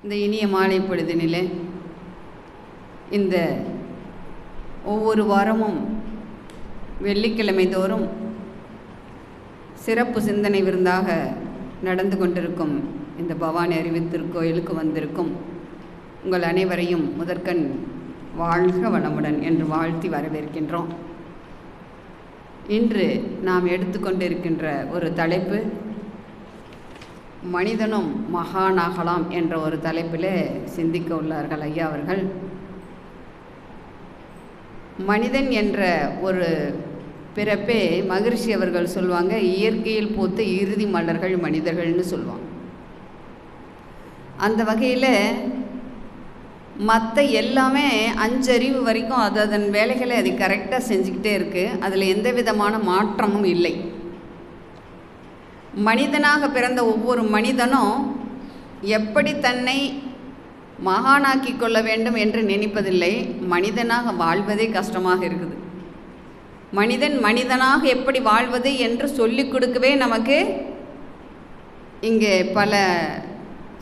இந்த இனிய மாலை பொழுதினிலே இந்த ஒவ்வொரு வாரமும் வெள்ளிக்கிழமை தோறும் சிறப்பு சிந்தனை விருந்தாக நடந்து கொண்டிருக்கும் இந்த பவானி அறிவு திருக்கோயிலுக்கு வந்திருக்கும் உங்கள் அனைவரையும் முதற்கண் வாழ்க வளமுடன் என்று வாழ்த்தி வரவேற்கின்றோம். இன்று நாம் எடுத்துக்கொண்டிருக்கின்ற ஒரு தலைப்பு மனிதனும் மகானாகலாம் என்ற ஒரு தலைப்பில் சிந்திக்க உள்ளார்கள் ஐயா அவர்கள். மனிதன் என்ற ஒரு பிறப்பே மகிழ்ச்சி அவர்கள் சொல்லுவாங்க, இயற்கையில் பூத்த இறுதி மலர்கள் மனிதர்கள்னு சொல்லுவாங்க. அந்த வகையில் மற்ற எல்லாமே 5 அறிவு வரைக்கும் அதன் வேலைகளை அது கரெக்டாக செஞ்சுக்கிட்டே இருக்குது. அதில் எந்த விதமான மாற்றமும் இல்லை. மனிதனாக பிறந்த ஒவ்வொரு மனிதனும் எப்படி தன்னை மகானாக்கி கொள்ள வேண்டும் என்று நினைப்பதில்லை. மனிதனாக வாழ்வதே கஷ்டமாக இருக்குது. மனிதனாக எப்படி வாழ்வது என்று சொல்லிக் கொடுக்கவே நமக்கு இங்கே பல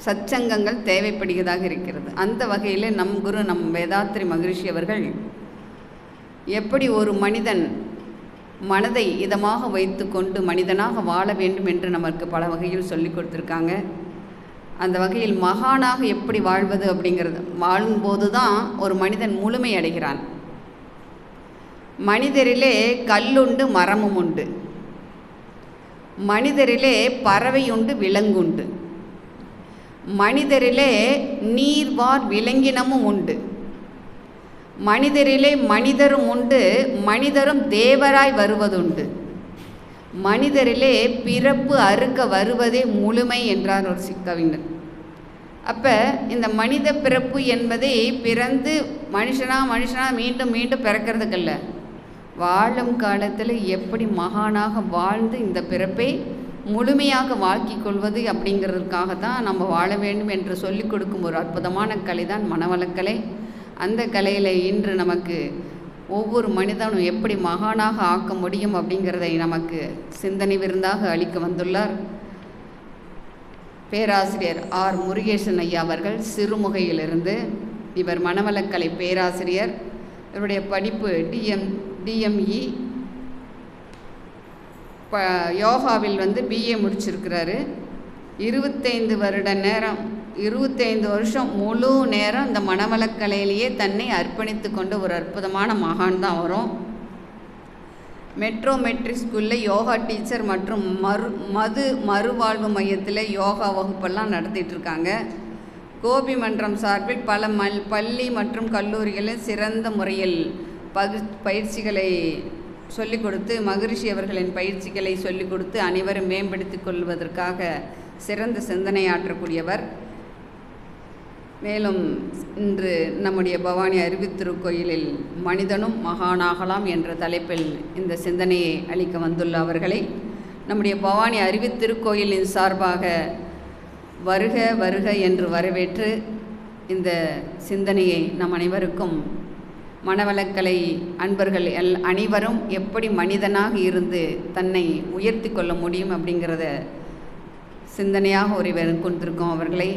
சச்சங்கங்கள் தேவைப்படுகிறதாக இருக்கிறது. அந்த வகையில் நம் குரு வேதாத்ரி மகரிஷி அவர்கள் எப்படி ஒரு மனிதன் மனதை இதமாக வைத்து கொண்டு மனிதனாக வாழ வேண்டும் என்று நமக்கு பல வகையில் சொல்லி கொடுத்துருக்காங்க. அந்த வகையில் மகானாக எப்படி வாழ்வது அப்படிங்கிறது வாழும்போது தான் ஒரு மனிதன் முழுமை அடைகிறான். மனிதரிலே கல்லுண்டு மரமும் உண்டு, மனிதரிலே பறவை உண்டு விலங்குண்டு, மனிதரிலே நீர்வார் விலங்கினமும் உண்டு, மனிதரிலே மனிதரும் உண்டு, மனிதரும் தேவராய் வருவதுண்டு, மனிதரிலே பிறப்பு அறுக்க வருவதே முழுமை என்றார் ஒரு கவிஞர். அப்போ இந்த மனித பிறப்பு என்பதை பிறந்து மனுஷனா மீண்டும் மீண்டும் பிறக்கிறதுக்கல்ல, வாழும் காலத்தில் எப்படி மகானாக வாழ்ந்து இந்த பிறப்பை முழுமையாக வாழ்க்கி கொள்வது அப்படிங்கிறதுக்காகத்தான் நம்ம வாழ வேண்டும் என்று சொல்லிக் கொடுக்கும் ஒரு அற்புதமான கலை தான் மனவளக்கலை. அந்த கலையில் இன்று நமக்கு ஒவ்வொரு மனிதனும் எப்படி மகானாக ஆக்க முடியும் அப்படிங்கிறதை நமக்கு சிந்தனை விருந்தாக அளிக்க வந்துள்ளார் பேராசிரியர் ஆர் முருகேசன் ஐயா அவர்கள் சிறுமுகையிலிருந்து. இவர் மனவளக்கலை பேராசிரியர். இவருடைய படிப்பு டிஎம்இ யோகாவில் பிஏ முடிச்சிருக்கிறாரு. 25 வருஷம் முழு நேரம் இந்த மனவளக்கலையிலேயே தன்னை அர்ப்பணித்து கொண்ட ஒரு அற்புதமான மகான் தான் வரும். மெட்ரிக் ஸ்கூலில் யோகா டீச்சர் மற்றும் மறுவாழ்வு மையத்தில் யோகா வகுப்பெல்லாம் நடத்திட்டுருக்காங்க. கோபி மன்றம் சார்பில் பல பள்ளி மற்றும் கல்லூரிகளில் சிறந்த முறையில் பயிற்சிகளை சொல்லிக் கொடுத்து மகரிஷி அவர்களின் பயிற்சிகளை சொல்லிக் கொடுத்து அனைவரும் மேம்படுத்தி கொள்வதற்காக சிறந்த சிந்தனையாற்றக்கூடியவர். மேலும் இன்று நம்முடைய பவானி அறிவு திருக்கோயிலில் மனிதனும் மகானாகலாம் என்ற தலைப்பில் இந்த சிந்தனையை அளிக்க வந்துள்ள அவர்களை நம்முடைய பவானி அறிவு திருக்கோயிலின் சார்பாக வருக வருக என்று வரவேற்று இந்த சிந்தனையை நம் அனைவருக்கும் மனவளக்கலை அன்பர்கள் அனைவரும் எப்படி மனிதனாக இருந்து தன்னை உயர்த்தி கொள்ள முடியும் அப்படிங்கிறத சிந்தனையாக ஒருவர் கொண்டிருக்கோம். அவர்களை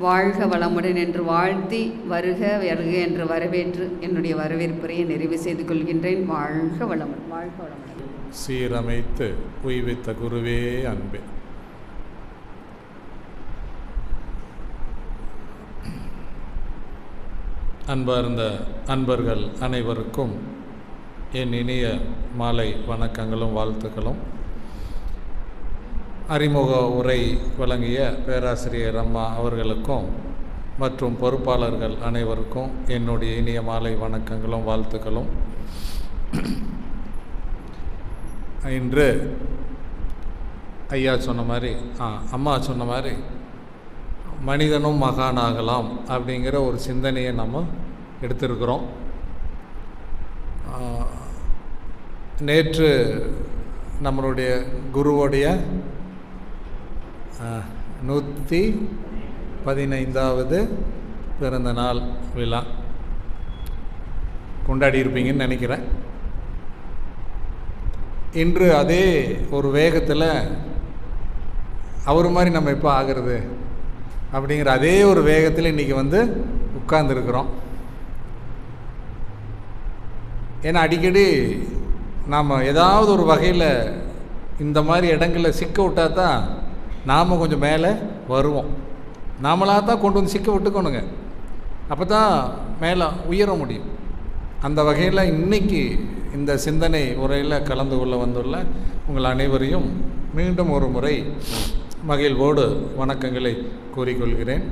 வாழ்க வளமுடன் என்று வாழ்த்தி வருக வருக என்று வரவேற்று என்னுடைய வரவேற்புரையை நிறைவு செய்து கொள்கின்றேன். வாழ்க வளமுடன், வாழ்க வளமுடன். சீரமைத்து உய்வித்த குருவே அன்பே. அன்பார்ந்த அன்பர்கள் அனைவருக்கும் என் இனிய மாலை வணக்கங்களும் வாழ்த்துக்களும். அறிமுக உரை வழங்கிய பேராசிரியர் அம்மா அவர்களுக்கும் மற்றும் பொறுப்பாளர்கள் அனைவருக்கும் என்னுடைய இனிய மாலை வணக்கங்களும் வாழ்த்துக்களும். இன்று ஐயா சொன்ன மாதிரி அம்மா சொன்ன மாதிரி மனிதனும் மகானாகலாம் அப்படிங்கிற ஒரு சிந்தனையை நம்ம எடுத்திருக்கிறோம். நேற்று நம்மளுடைய குருவோடைய 115வது பிறந்த நாள் விழா கொண்டாடி இருப்பீங்கன்னு நினைக்கிறேன். இன்று அதே ஒரு வேகத்தில் அவர் மாதிரி நம்ம எப்போ ஆகிறது அப்படிங்கிற அதே ஒரு வேகத்தில் இன்றைக்கி வந்து உட்கார்ந்துருக்குறோம். ஏன்னா அடிக்கடி நாம் ஏதாவது ஒரு வகையில் இந்த மாதிரி இடங்களில் சிக்க விட்டால் தான் நாம் கொஞ்சம் மேலே வருவோம். நாமளாக தான் கொண்டு வந்து சிக்க விட்டுக்கணுங்க, அப்போ தான் மேலே உயர முடியும். அந்த வகையில் இன்றைக்கி இந்த சிந்தனை உரையில் கலந்து கொள்ள வந்துள்ள உங்கள் அனைவரையும் மீண்டும் ஒரு முறை மகிழ்வோடு வணக்கங்களை கூறிக்கொள்கிறேன்.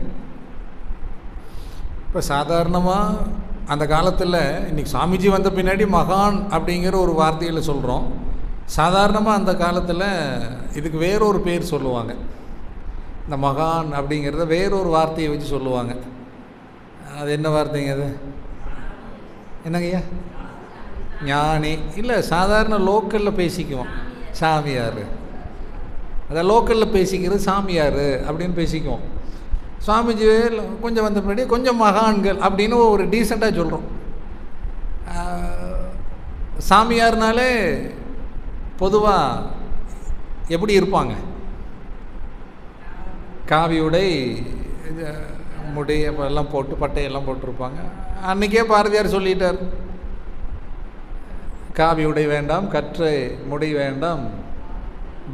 இப்போ சாதாரணமாக அந்த காலத்தில் இன்றைக்கி சாமிஜி வந்த பின்னாடி மகான் அப்படிங்கிற ஒரு வார்த்தையில் சொல்கிறோம். சாதாரணமாக அந்த காலத்தில் இதுக்கு வேறொரு பேர் சொல்லுவாங்க. இந்த மகான் அப்படிங்கிறத வேறொரு வார்த்தையை வச்சு சொல்லுவாங்க. அது என்ன வார்த்தைங்க அது? என்னங்கய்யா? ஞானி இல்லை, சாதாரண லோக்கலில் பேசிக்குவோம் சாமியார். அதை லோக்கலில் பேசிக்கிறது சாமியார் அப்படின்னு பேசிக்குவோம். சுவாமிஜி கொஞ்சம் வந்த பின்னாடி கொஞ்சம் மகான்கள் அப்படின்னு ஒரு டீசெண்டாக சொல்கிறோம். சாமியார்னாலே பொதுவாக எப்படி இருப்பாங்க? காவி உடை, முடி எல்லாம் போட்டு பட்டையெல்லாம் போட்டிருப்பாங்க. அன்றைக்கே பாரதியார் சொல்லிட்டார், காவி உடை வேண்டாம், கற்றை முடி வேண்டாம்,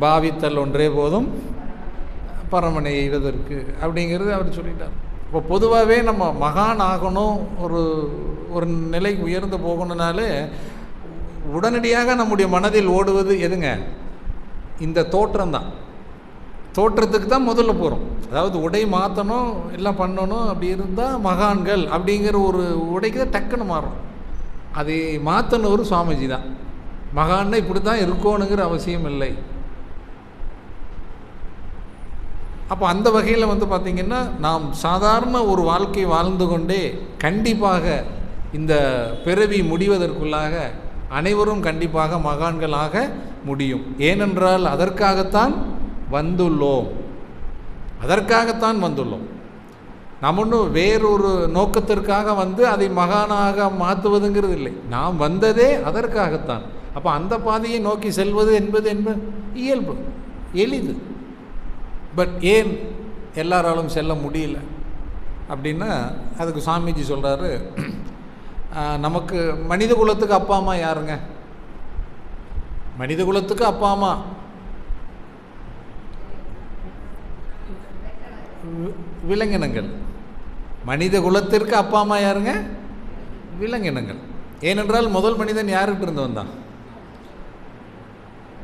பாவித்தல் ஒன்றே போதும் பரமனை எய்வதற்கு அப்படிங்கிறது அவர் சொல்லிட்டார். இப்போ பொதுவாகவே நம்ம மகான் ஆகணும், ஒரு நிலைக்கு உயர்ந்து போகணுன்னாலே உடனடியாக நம்முடைய மனதில் ஓடுவது எதுங்க? இந்த தோற்றம்தான். தோற்றத்துக்கு தான் முதல்ல போகிறோம். அதாவது உடை மாற்றணும், எல்லாம் பண்ணணும், அப்படி இருந்தால் மகான்கள் அப்படிங்கிற ஒரு உடைக்கு தான் டக்குன்னு மாறும். அதை மாற்றின ஒரு சுவாமிஜி தான். மகான்னா இப்படி தான் இருக்கணுங்கிற அவசியம் இல்லை. அப்போ அந்த வகையில் வந்து பார்த்திங்கன்னா, நாம் சாதாரண ஒரு வாழ்க்கை வாழ்ந்து கொண்டே கண்டிப்பாக இந்த பிறவி முடிவதற்குள்ளாக அனைவரும் கண்டிப்பாக மகான்களாக முடியும். ஏனென்றால் அதற்காகத்தான் வந்துள்ளோம். நாம் ஒன்றும் வேறொரு நோக்கத்திற்காக வந்து அதை மகானாக மாற்றுவதுங்கிறது இல்லை. நாம் வந்ததே அதற்காகத்தான். அப்போ அந்த பாதையை நோக்கி செல்வது என்பது இயல்பு, எளிது. பட் ஏன் எல்லாராலும் செல்ல முடியல அப்படின்னா, அதுக்கு சாமிஜி சொல்கிறாரு, நமக்கு மனித குலத்துக்கு அப்பா அம்மா யாருங்க? மனித குலத்துக்கு அப்பா அம்மா விலங்கினங்கள். மனித குலத்திற்கு அப்பா அம்மா யாருங்க? விலங்கினங்கள். ஏனென்றால் முதல் மனிதன் யார்கிட்ட இருந்து வந்தான்?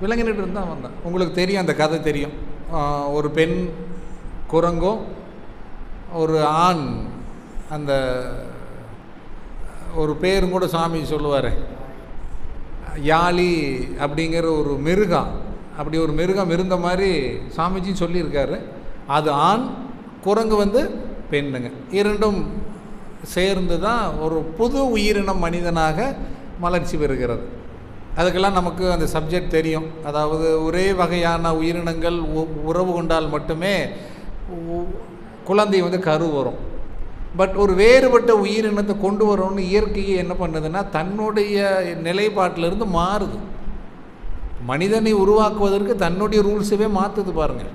விலங்கினிட்டு இருந்து தான் வந்தான். உங்களுக்கு தெரியும், அந்த கதை தெரியும். ஒரு பெண் குரங்கும் ஒரு ஆண், அந்த ஒரு பேரும் கூட சாமி சொல்லுவார், யாழி அப்படிங்கிற ஒரு மிருகம். அப்படி ஒரு மிருகம் இருந்த மாதிரி சாமிஜின்னு சொல்லியிருக்காரு. அது ஆண், குரங்கு வந்து பெண்ணுங்க. இரண்டும் சேர்ந்து தான் ஒரு புது உயிரினம் மனிதனாக மலர்ச்சி பெறுகிறது. அதுக்கெல்லாம் நமக்கு அந்த சப்ஜெக்ட் தெரியும். அதாவது ஒரே வகையான உயிரினங்கள் உறவு கொண்டால் மட்டுமே குழந்தை வந்து கரு வரும். பட் ஒரு வேறுபட்ட உயிரினத்தை கொண்டு வரணும்னு இயற்கையை என்ன பண்ணுதுன்னா, தன்னுடைய நிலைப்பாட்டிலிருந்து மாறுது. மனிதனை உருவாக்குவதற்கு தன்னுடைய ரூல்ஸவே மாற்றுது பாருங்கள்.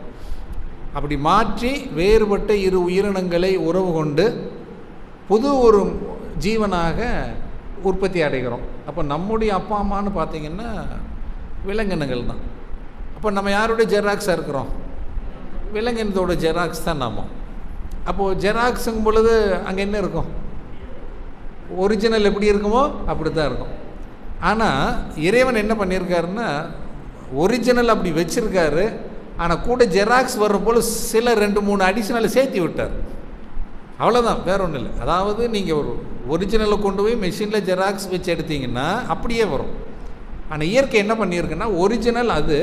அப்படி மாற்றி வேறுபட்ட இரு உயிரினங்களை உறவு கொண்டு புது ஒரு ஜீவனாக உற்பத்தி அடைகிறோம். அப்போ நம்முடைய அப்பா அம்மான்னு பார்த்திங்கன்னா விலங்கினங்கள் தான். அப்போ நம்ம யாருடைய ஜெராக்ஸாக இருக்கிறோம்? விலங்கினத்தோட ஜெராக்ஸ் தான் நாம. அப்போது ஜெராக்ஸுங்கும் பொழுது அங்கே என்ன இருக்கும்? ஒரிஜினல் எப்படி இருக்குமோ அப்படி தான் இருக்கும். ஆனால் இறைவன் என்ன பண்ணியிருக்காருன்னா, ஒரிஜினல் அப்படி வச்சுருக்காரு. ஆனால் கூட ஜெராக்ஸ் வர்ற போல் சில 2-3 அடிஷனலை சேர்த்தி விட்டார். அவ்வளோதான், வேற ஒன்றும் இல்லை. அதாவது நீங்கள் ஒரு ஒரிஜினலை கொண்டு போய் மெஷினில் ஜெராக்ஸ் வச்சு எடுத்தீங்கன்னா அப்படியே வரும். ஆனால் இயற்கை என்ன பண்ணியிருக்குன்னா, ஒரிஜினல் அது,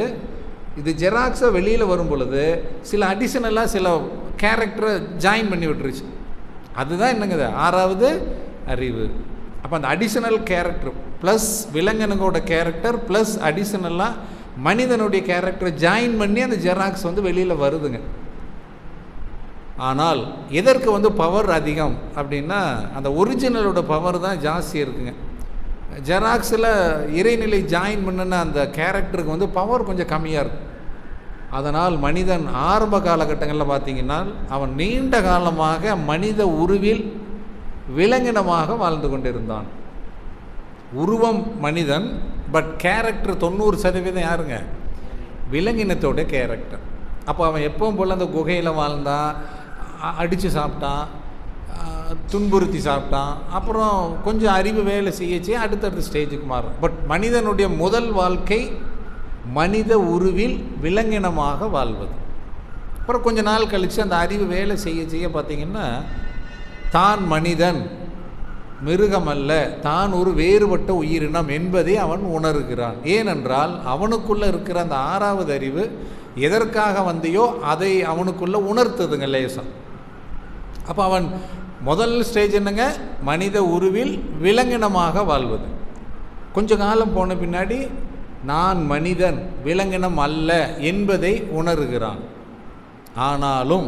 இது ஜெராக்ஸை வெளியில் வரும் பொழுது சில அடிஷனலாக சில கேரக்டரை ஜாயின் பண்ணி விட்டுருச்சு. அதுதான் என்னங்க, 6வது அறிவு. அப்போ அந்த அடிஷனல் கேரக்டர் ப்ளஸ் விலங்கினங்களோட கேரக்டர் ப்ளஸ் அடிஷனலாக மனிதனுடைய கேரக்டரை ஜாயின் பண்ணி அந்த ஜெராக்ஸ் வந்து வெளியில் வருதுங்க. ஆனால் எதற்கு வந்து பவர் அதிகம் அப்படின்னா, அந்த ஒரிஜினலோட பவர் தான் ஜாஸ்தி இருக்குங்க. ஜெராக்ஸில் இறைநிலை ஜாயின் பண்ணுன அந்த கேரக்டருக்கு வந்து பவர் கொஞ்சம் கம்மியாக இருக்கும். அதனால் மனிதன் ஆரம்ப காலகட்டங்களில் பார்த்திங்கன்னா அவன் நீண்ட காலமாக மனித உருவில் விலங்கினமாக வாழ்ந்து கொண்டிருந்தான். உருவம் மனிதன், பட் கேரக்டர் 90% யாருங்க? விலங்கினத்தோட கேரக்டர். அப்போ அவன் எப்பவும் போல் அந்த குகையில் வாழ்ந்தான், அடித்து சாப்பிட்டான், துன்புறுத்தி சாப்பிட்டான், அப்புறம் கொஞ்சம் அறிவு வேலை செய்யச்சு அடுத்தடுத்த ஸ்டேஜுக்கு மாறும். பட் மனிதனுடைய முதல் வாழ்க்கை மனித உருவில் விலங்கினமாக வாழ்வது. அப்புறம் கொஞ்ச நாள் கழித்து அந்த அறிவு வேலை செய்ய பார்த்திங்கன்னா தான் மனிதன், மிருகம் அல்ல, தான் ஒரு வேறுபட்ட உயிரினம் என்பதை அவன் உணர்கிறான். ஏனென்றால் அவனுக்குள்ளே இருக்கிற அந்த 6வது அறிவு எதற்காக வந்தையோ அதை அவனுக்குள்ளே உணர்த்துதுங்க லேசம். அப்போ அவன் முதல் ஸ்டேஜ் என்னங்க? மனித உருவில் விலங்கினமாக வாழ்வது. கொஞ்ச காலம் போன பின்னாடி நான் மனிதன், விலங்கினம் அல்ல என்பதை உணர்கிறான். ஆனாலும்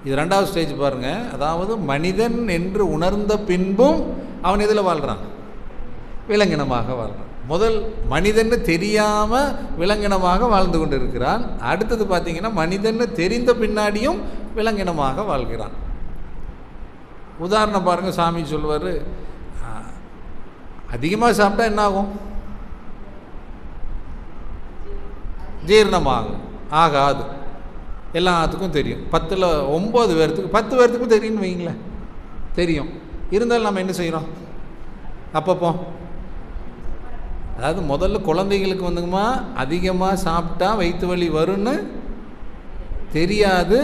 இது 2வது ஸ்டேஜ் பாருங்கள். அதாவது மனிதன் என்று உணர்ந்த பின்பும் அவன் எதில் வாழ்கிறான்? விலங்கினமாக வாழ்கிறான். முதல் மனிதன்னு தெரியாமல் விலங்கினமாக வாழ்ந்து கொண்டு இருக்கிறான். அடுத்தது பார்த்திங்கன்னா மனிதன்னு தெரிந்த பின்னாடியும் விலங்கினமாக வாழ்கிறான். உதாரணம் பாருங்கள், சாமி சொல்லுவார், அதிகமாக சாப்பிட்டா என்ன ஆகும்? ஜீரணமாகும். ஆகாது. எல்லாத்துக்கும் தெரியும். 10ல் 9 பேர்த்துக்கு 10 பேர்த்துக்கும் தெரியும்னு வைங்களேன், தெரியும். இருந்தாலும் நம்ம என்ன செய்கிறோம்? அப்பப்போ அதாவது முதல்ல குழந்தைங்களுக்கு வந்துங்கம்மா அதிகமாக சாப்பிட்டா வயிற்று வலி வரும்னு தெரியாது.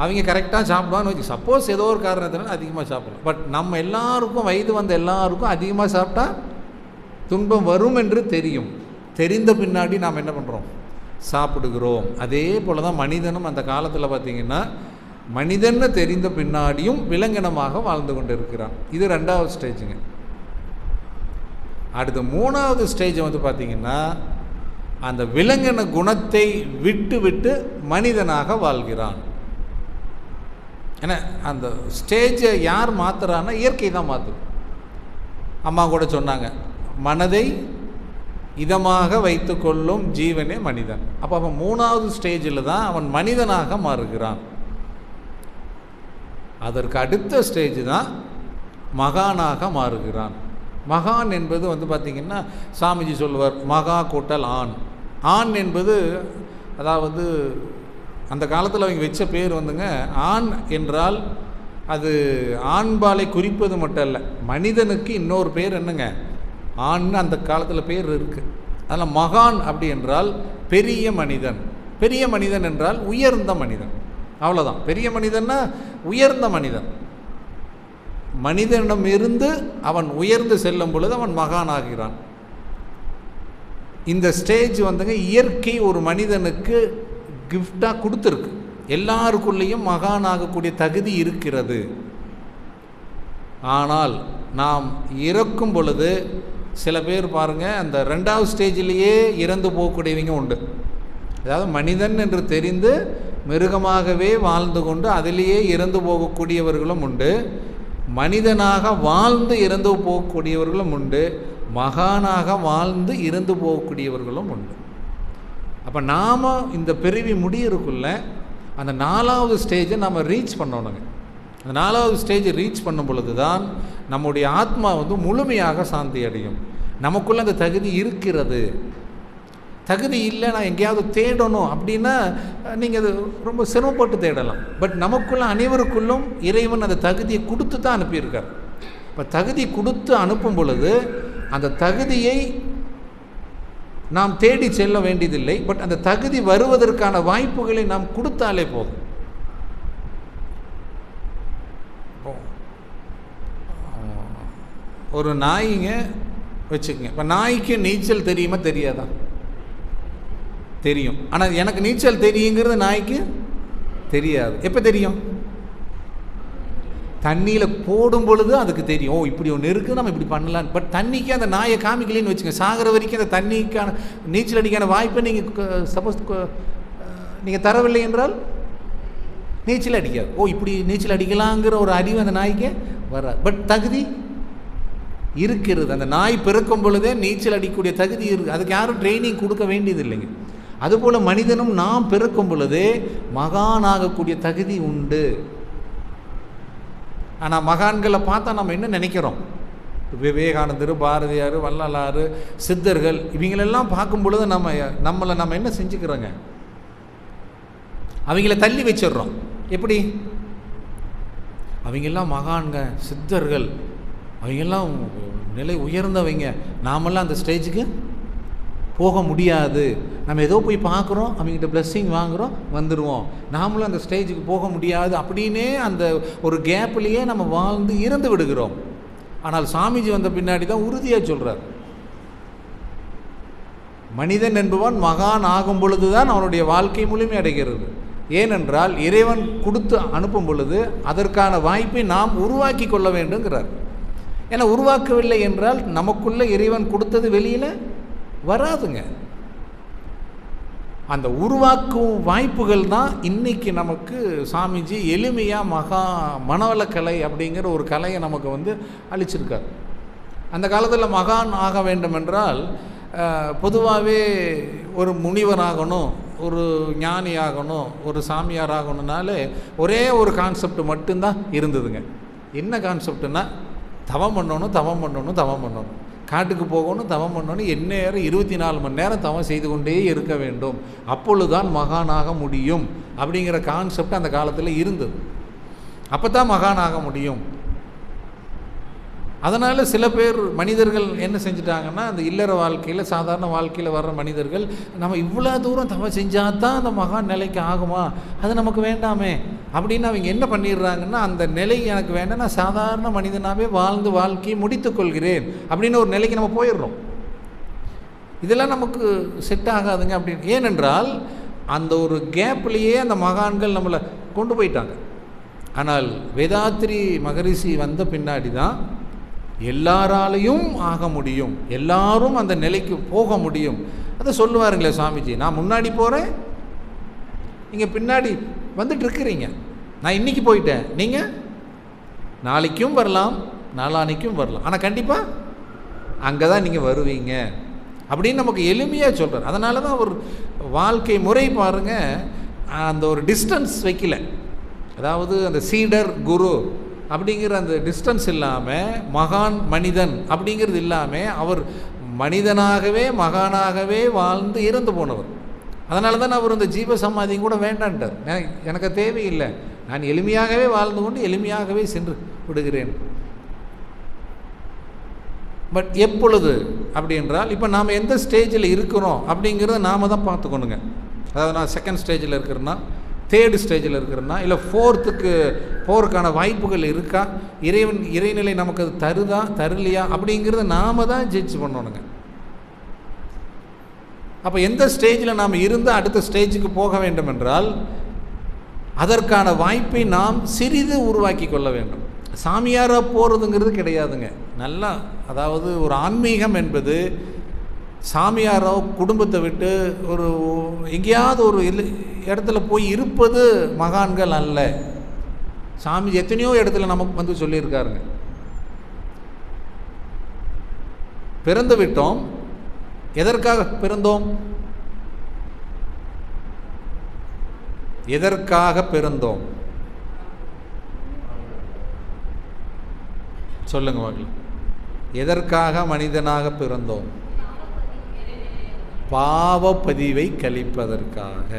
அவங்க கரெக்டாக சாப்பிடுவான்னு வச்சு, சப்போஸ் ஏதோ ஒரு காரணத்தினால அதிகமாக சாப்பிடலாம். பட் நம்ம எல்லாருக்கும், வயது வந்த எல்லாருக்கும் அதிகமாக சாப்பிட்டா துன்பம் வரும் என்று தெரியும். தெரிந்த பின்னாடி நாம் என்ன பண்ணுறோம்? சாப்பிடுகிறோம். அதே போல் தான் மனிதனும் அந்த காலத்தில் பார்த்திங்கன்னா மனிதன்னு தெரிந்த பின்னாடியும் விலங்கினமாக வாழ்ந்து கொண்டு இருக்கிறான். இது 2வது ஸ்டேஜுங்க. அடுத்த 3வது ஸ்டேஜ் வந்து பார்த்திங்கன்னா அந்த விலங்கின குணத்தை விட்டு விட்டு மனிதனாக வாழ்கிறான். ஏன்னா அந்த ஸ்டேஜை யார் மாற்றுறான்னா இயற்கை தான் மாற்றுது. அம்மா கூட சொன்னாங்க, மனதை இதமாக வைத்து கொள்ளும் ஜீவனே மனிதன். அப்போ அவன் 3வது ஸ்டேஜில் தான் அவன் மனிதனாக மாறுகிறான். அதற்கு அடுத்த ஸ்டேஜ் தான் மகானாக மாறுகிறான். மகான் என்பது வந்து பார்த்திங்கன்னா சாமிஜி சொல்லுவார், மகா கூட்டல் ஆண். ஆண் என்பது அதாவது அந்த காலத்தில் அவங்க வச்ச பேர் வந்துங்க, ஆண் என்றால் அது ஆண்பாலை குறிப்பது மட்டும் இல்லை, மனிதனுக்கு இன்னொரு பேர் என்னங்க? ஆண்னு அந்த காலத்தில் பேர் இருக்குது. அதில் மகான் அப்படி என்றால் பெரிய மனிதன். பெரிய மனிதன் என்றால் உயர்ந்த மனிதன், அவ்வளோதான். பெரிய மனிதன்னா உயர்ந்த மனிதன். மனிதனிடமிருந்து அவன் உயர்ந்து செல்லும் பொழுது அவன் மகான் ஆகிறான். இந்த ஸ்டேஜ் வந்துங்க இயற்கை ஒரு மனிதனுக்கு கிஃப்டாக கொடுத்துருக்கு. எல்லாருக்குள்ளேயும் மகான் ஆகக்கூடிய தகுதி இருக்கிறது. ஆனால் நாம் இறக்கும் பொழுது சில பேர் பாருங்கள், அந்த 2வது ஸ்டேஜிலேயே இறந்து போகக்கூடியவங்க உண்டு. அதாவது மனிதன் என்று தெரிந்து மிருகமாகவே வாழ்ந்து கொண்டு அதிலேயே இறந்து போகக்கூடியவர்களும் உண்டு. மனிதனாக வாழ்ந்து இறந்து போகக்கூடியவர்களும் உண்டு. மகானாக வாழ்ந்து இறந்து போகக்கூடியவர்களும் உண்டு. அப்போ நாம் இந்த பிறவி முடியறதுக்குள்ள அந்த 4வது ஸ்டேஜை நம்ம ரீச் பண்ணணுங்க. அந்த 4வது ஸ்டேஜை ரீச் பண்ணும் பொழுது தான் நம்முடைய ஆத்மா வந்து முழுமையாக சாந்தி அடையும். நமக்குள்ளே அந்த தகுதி இருக்கிறது. தகுதி இல்லை, நான் எங்கேயாவது தேடணும் அப்படின்னா நீங்கள் அது ரொம்ப சிரமப்பட்டு தேடலாம். பட் நமக்குள்ள அனைவருக்குள்ளும் இறைவன் அந்த தகுதியை கொடுத்து தான் அனுப்பியிருக்கார். இப்போ தகுதி கொடுத்து அனுப்பும் பொழுது அந்த தகுதியை நாம் தேடி செல்ல வேண்டியதில்லை. பட் அந்த தகுதி வருவதற்கான வாய்ப்புகளை நாம் கொடுத்தாலே போதும். ஒரு நாய்ங்க வச்சுக்கங்க. இப்போ நாய்க்கு நீச்சல் தெரியுமா தெரியாதா? தெரியும். ஆனால் எனக்கு நீச்சல் தெரியுங்கிறது நாய்க்கு தெரியாது. எப்போ தெரியும்? தண்ணியில் போடும் பொழுது அதுக்கு தெரியும், ஓ இப்படி ஒன்று இருக்குது, நம்ம இப்படி பண்ணலான்னு. பட் தண்ணிக்கு அந்த நாயை காமிக்கலன்னு வச்சுங்க, சாகிற வரைக்கும் அந்த தண்ணிக்கான நீச்சல் அடிக்கான வாய்ப்பை நீங்கள் சப்போஸ் நீங்கள் தரவில்லை என்றால் நீச்சல் அடிக்காது. ஓ இப்படி நீச்சல் அடிக்கலாங்கிற ஒரு அறிவு அந்த நாய்க்கு வராது. பட் தகுதி இருக்கிறது. அந்த நாய் பிறக்கும் பொழுதே நீச்சல் அடிக்கக்கூடிய தகுதி இருக்குது. அதுக்கு யாரும் ட்ரைனிங் கொடுக்க வேண்டியது இல்லைங்க. அதுபோல் மனிதனும் நாம் பிறக்கும் பொழுதே மகானாகக்கூடிய தகுதி உண்டு. ஆனால் மகான்களை பார்த்தா நம்ம என்ன நினைக்கிறோம்? விவேகானந்தர், பாரதியார், வள்ளலார், சித்தர்கள் இவங்களெல்லாம் பார்க்கும் பொழுது நம்ம என்ன செஞ்சுக்கிறோங்க? அவங்கள தள்ளி வச்சிடுறோம். எப்படி? அவங்கெல்லாம் மகான்க, சித்தர்கள், அவங்கெல்லாம் நிலை உயர்ந்தவங்க, நாமெல்லாம் அந்த ஸ்டேஜுக்கு போக முடியாது. நம்ம ஏதோ போய் பார்க்குறோம், அவங்ககிட்ட பிளெஸ்ஸிங் வாங்குகிறோம், வந்துடுவோம். நாமளும் அந்த ஸ்டேஜுக்கு போக முடியாது அப்படின்னே அந்த ஒரு கேப்லேயே நம்ம வாழ்ந்து இறந்து விடுகிறோம். ஆனால் சாமிஜி வந்த பின்னாடி தான் உறுதியாக சொல்கிறார், மனிதன் என்பவன் மகான் ஆகும் பொழுது தான் அவனுடைய வாழ்க்கை முழுமை அடைகிறது. ஏனென்றால் இறைவன் கொடுத்து அனுப்பும் பொழுது அதற்கான வாய்ப்பை நாம் உருவாக்கி கொள்ள வேண்டுங்கிறார். ஏன்னா உருவாக்கவில்லை என்றால் நமக்குள்ள இறைவன் கொடுத்தது வெளியில் வராதுங்க. அந்த உருவாக்கும் வாய்ப்புகள் தான் இன்றைக்கி நமக்கு சாமிஜி எளிமையாக மனவளக்கலை அப்படிங்கிற ஒரு கலையை நமக்கு அளிச்சிருக்கார். அந்த காலத்தில் மகான் ஆக வேண்டும் என்றால் பொதுவாகவே ஒரு முனிவராகணும், ஒரு ஞானி ஆகணும், ஒரு சாமியார் ஆகணும்னாலே ஒரே ஒரு கான்செப்ட் மட்டும்தான் இருந்ததுங்க. என்ன கான்செப்டுன்னா, தவம் பண்ணணும், காட்டுக்கு போகணும், தவம் பண்ணணும், எந்நேரம் 24 மணி நேரம் தவம் செய்து கொண்டே இருக்க வேண்டும், அப்பொழுதுதான் மகானாக முடியும் அப்படிங்கிற கான்செப்ட் அந்த காலத்தில் இருந்தது. அப்போ தான் மகானாக முடியும். அதனால் சில பேர் மனிதர்கள் என்ன செஞ்சிட்டாங்கன்னா, அந்த இல்லற வாழ்க்கையில், சாதாரண வாழ்க்கையில் வர்ற மனிதர்கள், நம்ம இவ்வளோ தூரம் தவம் செஞ்சால் தான் அந்த மகான் நிலைக்கு ஆகுமா, அது நமக்கு வேண்டாமே அப்படின்னு அவங்க என்ன பண்ணிடுறாங்கன்னா, அந்த நிலை எனக்கு வேண்டாம், நான் சாதாரண மனிதனாகவே வாழ்ந்து வாழ்க்கையை முடித்து கொள்கிறேன் அப்படின்னு ஒரு நிலைக்கு நம்ம போயிடுறோம். இதெல்லாம் நமக்கு செட் ஆகாதுங்க அப்படின்னு. ஏனென்றால் அந்த ஒரு கேப்லேயே அந்த மகான்கள் நம்மளை கொண்டு போயிட்டாங்க. ஆனால் வேதாத்ரி மகரிஷி வந்த பின்னாடி தான் எல்லாராலையும் ஆக முடியும், எல்லாரும் அந்த நிலைக்கு போக முடியும். அதை சொல்லுவாருங்களே சாமிஜி, நான் முன்னாடி போகிறேன், நீங்கள் பின்னாடி வந்துட்டுருக்கிறீங்க. நான் இன்றைக்கி போயிட்டேன், நீங்கள் நாளைக்கும் வரலாம், நாளான்னைக்கும் வரலாம், ஆனால் கண்டிப்பாக அங்கே தான் நீங்கள் வருவீங்க அப்படின்னு நமக்கு எளிமையாக சொல்கிறார். அதனால தான் ஒரு வாழ்க்கை முறை பாருங்கள், அந்த ஒரு டிஸ்டன்ஸ் வைக்கல. அதாவது அந்த சீடர் குரு அப்படிங்கிற அந்த டிஸ்டன்ஸ் இல்லாமல், மகான் மனிதன் அப்படிங்கிறது இல்லாமல், அவர் மனிதனாகவே மகானாகவே வாழ்ந்து இறந்து போனவர். அதனால தான் அவர் இந்த ஜீவ சமாதியும் கூட வேண்டான்ட்டார். எனக்கு தேவையில்லை, நான் எளிமையாகவே வாழ்ந்து கொண்டு எளிமையாகவே சென்று விடுகிறேன். பட் எப்பொழுது அப்படி என்றால், இப்போ நாம் எந்த ஸ்டேஜில் இருக்கிறோம் அப்படிங்கிறத நாம் தான் பார்த்துக்கணுங்க. அதாவது நான் செகண்ட் ஸ்டேஜில் இருக்கிறேன்னா, தேர்டு ஸ்டேஜில் இருக்கிறேன்னா, இல்லை ஃபோர்த்துக்கு போகிறதுக்கான வாய்ப்புகள் இருக்கா, இறைநிலை நமக்கு அது தருதா தரலையா அப்படிங்கிறத நாம் தான் ஜட்ஜ் பண்ணணுங்க. அப்போ எந்த ஸ்டேஜில் நாம் இருந்து அடுத்த ஸ்டேஜுக்கு போக வேண்டும் என்றால் அதற்கான வாய்ப்பை நாம் சிறிது உருவாக்கி கொள்ள வேண்டும். சாமியாராக போகிறதுங்கிறது கிடையாதுங்க. நல்லா, அதாவது ஒரு ஆன்மீகம் என்பது சாமியாரோ குடும்பத்தை விட்டு ஒரு எங்கேயாவது ஒரு இடத்துல போய் இருப்பது மகான்கள் அல்ல. சாமி எத்தனையோ இடத்துல நமக்கு சொல்லியிருக்காருங்க, பிறந்து விட்டோம், எதற்காக பிறந்தோம், எதற்காக பிறந்தோம் சொல்லுங்க மகளே. எதற்காக மனிதனாக பிறந்தோம்? பாவப்பதிவை கழிப்பதற்காக.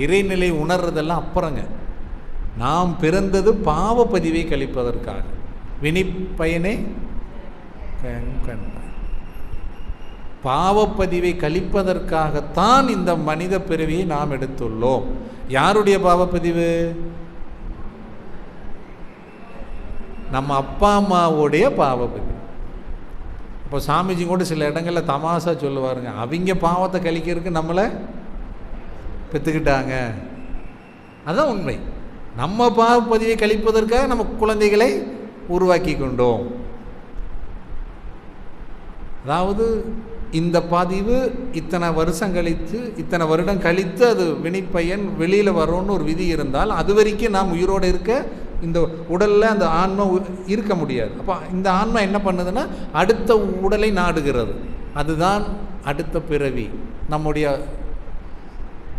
இறைநிலை உணர்றதெல்லாம் அப்புறங்க. நாம் பிறந்தது பாவப்பதிவை கழிப்பதற்காக. வினிப்பயனே பாவப்பதிவை கழிப்பதற்காகத்தான் இந்த மனித பிறவியை நாம் எடுத்துள்ளோம். யாருடைய பாவப்பதிவு? நம்ம அப்பா அம்மாவுடைய பாவப்பதிவு. இப்போ சாமிஜி கூட சில இடங்களில் தமாசா சொல்லுவாருங்க, அவங்க பாவத்தை கழிக்கிறதுக்கு நம்மளை பெற்றுக்கிட்டாங்க. அதுதான் உண்மை. நம்ம பாவப்பதிவை கழிப்பதற்காக நம்ம குழந்தைகளை உருவாக்கி கொண்டோம். அதாவது இந்த பதிவு இத்தனை வருஷம் கழித்து, இத்தனை வருடம் கழித்து அது வினிப்பயன் வெளியில் வரோன்னு ஒரு விதி இருந்தால், அது வரைக்கும் நாம் உயிரோடு இருக்க இந்த உடலில் அந்த ஆன்மா இருக்க முடியாது. அப்போ இந்த ஆன்மா என்ன பண்ணுதுன்னா அடுத்த உடலை நாடுகிறது. அதுதான் அடுத்த பிறவி. நம்முடைய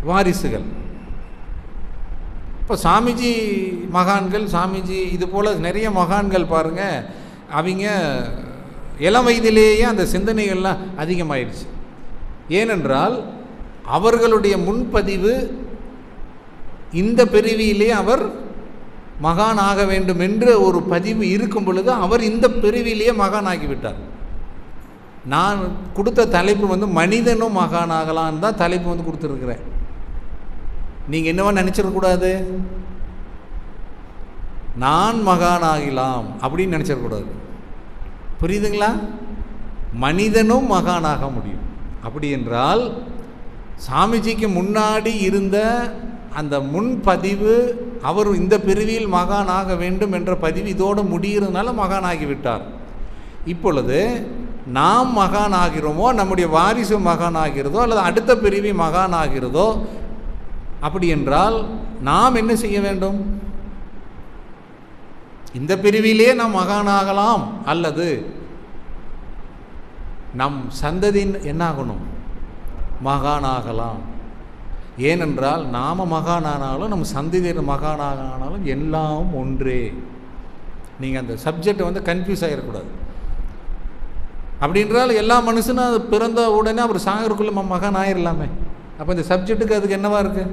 வாரிசுகள். இப்போ சாமிஜி மகான்கள், சாமிஜி இது போல் நிறைய மகான்கள் பாருங்கள், அவங்க இளம் வயதிலேயே அந்த சிந்தனைகள்லாம் அதிகமாயிடுச்சு. ஏனென்றால் அவர்களுடைய முன்பதிவு இந்த பிறவியிலே அவர் மகான் ஆக வேண்டும் என்ற ஒரு பதிவு இருக்கும் பொழுது அவர் இந்த பிறவியிலேயே மகான் ஆகிவிட்டார். நான் கொடுத்த தலைப்பு மனிதனும் மகானாகலான்னு தான் தலைப்பு கொடுத்துருக்குறேன். நீங்கள் என்னவா நினச்சிடக்கூடாது, நான் மகானாகலாம் அப்படின்னு நினச்சிடக்கூடாது. புரியுதுங்களா? மனிதனும் மகானாக முடியும். அப்படி என்றால் சாமிஜிக்கு முன்னாடி இருந்த அந்த முன்பதிவு, அவர் இந்த பிரிவில் மகானாக வேண்டும் என்ற பதிவு இதோடு முடிகிறதுனால மகானாகிவிட்டார். இப்பொழுது நாம் மகான் ஆகிறோமோ, நம்முடைய வாரிசு மகான் ஆகிறதோ, அல்லது அடுத்த பிரிவி மகான் ஆகிறதோ, அப்படி என்றால் நாம் என்ன செய்ய வேண்டும்? இந்த பிரிவிலே நாம் மகானாகலாம், அல்லது நம் சந்ததி என்ன ஆகணும்? மகானாகலாம். ஏனென்றால் நாம் மகானானாலும் நம் சந்ததியர் மகானானாலும் எல்லாம் ஒன்றே. நீங்கள் அந்த சப்ஜெக்டை கன்ஃபியூஸ் ஆகிடக்கூடாது. அப்படின்றால் எல்லா மனுஷனும் அது பிறந்த உடனே அவர் சாகருக்குள்ளே மகான் ஆயிடலாமே. அப்போ இந்த சப்ஜெக்ட்டுக்கு அதுக்கு என்னவா இருக்குது?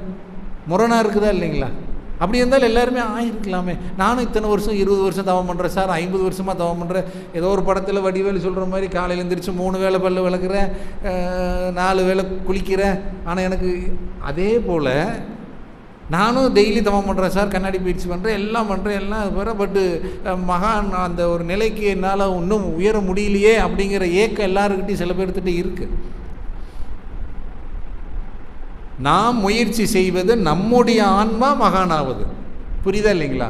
முரணாக இருக்குதா இல்லைங்களா? அப்படி இருந்தால் எல்லாருமே ஆகிருக்கலாமே. நானும் இத்தனை வருஷம் 20 வருஷம் தவம் பண்ணுறேன் சார், 50 வருஷமாக தவம் பண்ணுறேன். ஏதோ ஒரு படத்தில் வடிவேலு சொல்கிற மாதிரி காலையில் எழுந்திரிச்சு 3 வேளை பல்லு விளக்குறேன், 4 வேளை குளிக்கிறேன். ஆனால் எனக்கு அதே போல் நானும் டெய்லி தவம் பண்ணுறேன் சார், கண்ணாடி பயிற்சி பண்ணுறேன், எல்லாம் பண்ணுறேன், எல்லாம் அது வர. பட்டு மகான் அந்த ஒரு நிலைக்கு என்னால் இன்னும் உயர முடியலையே அப்படிங்கிற ஏக்கம் எல்லாருக்கிட்டையும் சில பேர்கிட்ட இருக்குது. நாம் முயற்சி செய்வது நம்முடைய ஆன்மா மகானாவது. புரியுதா இல்லைங்களா?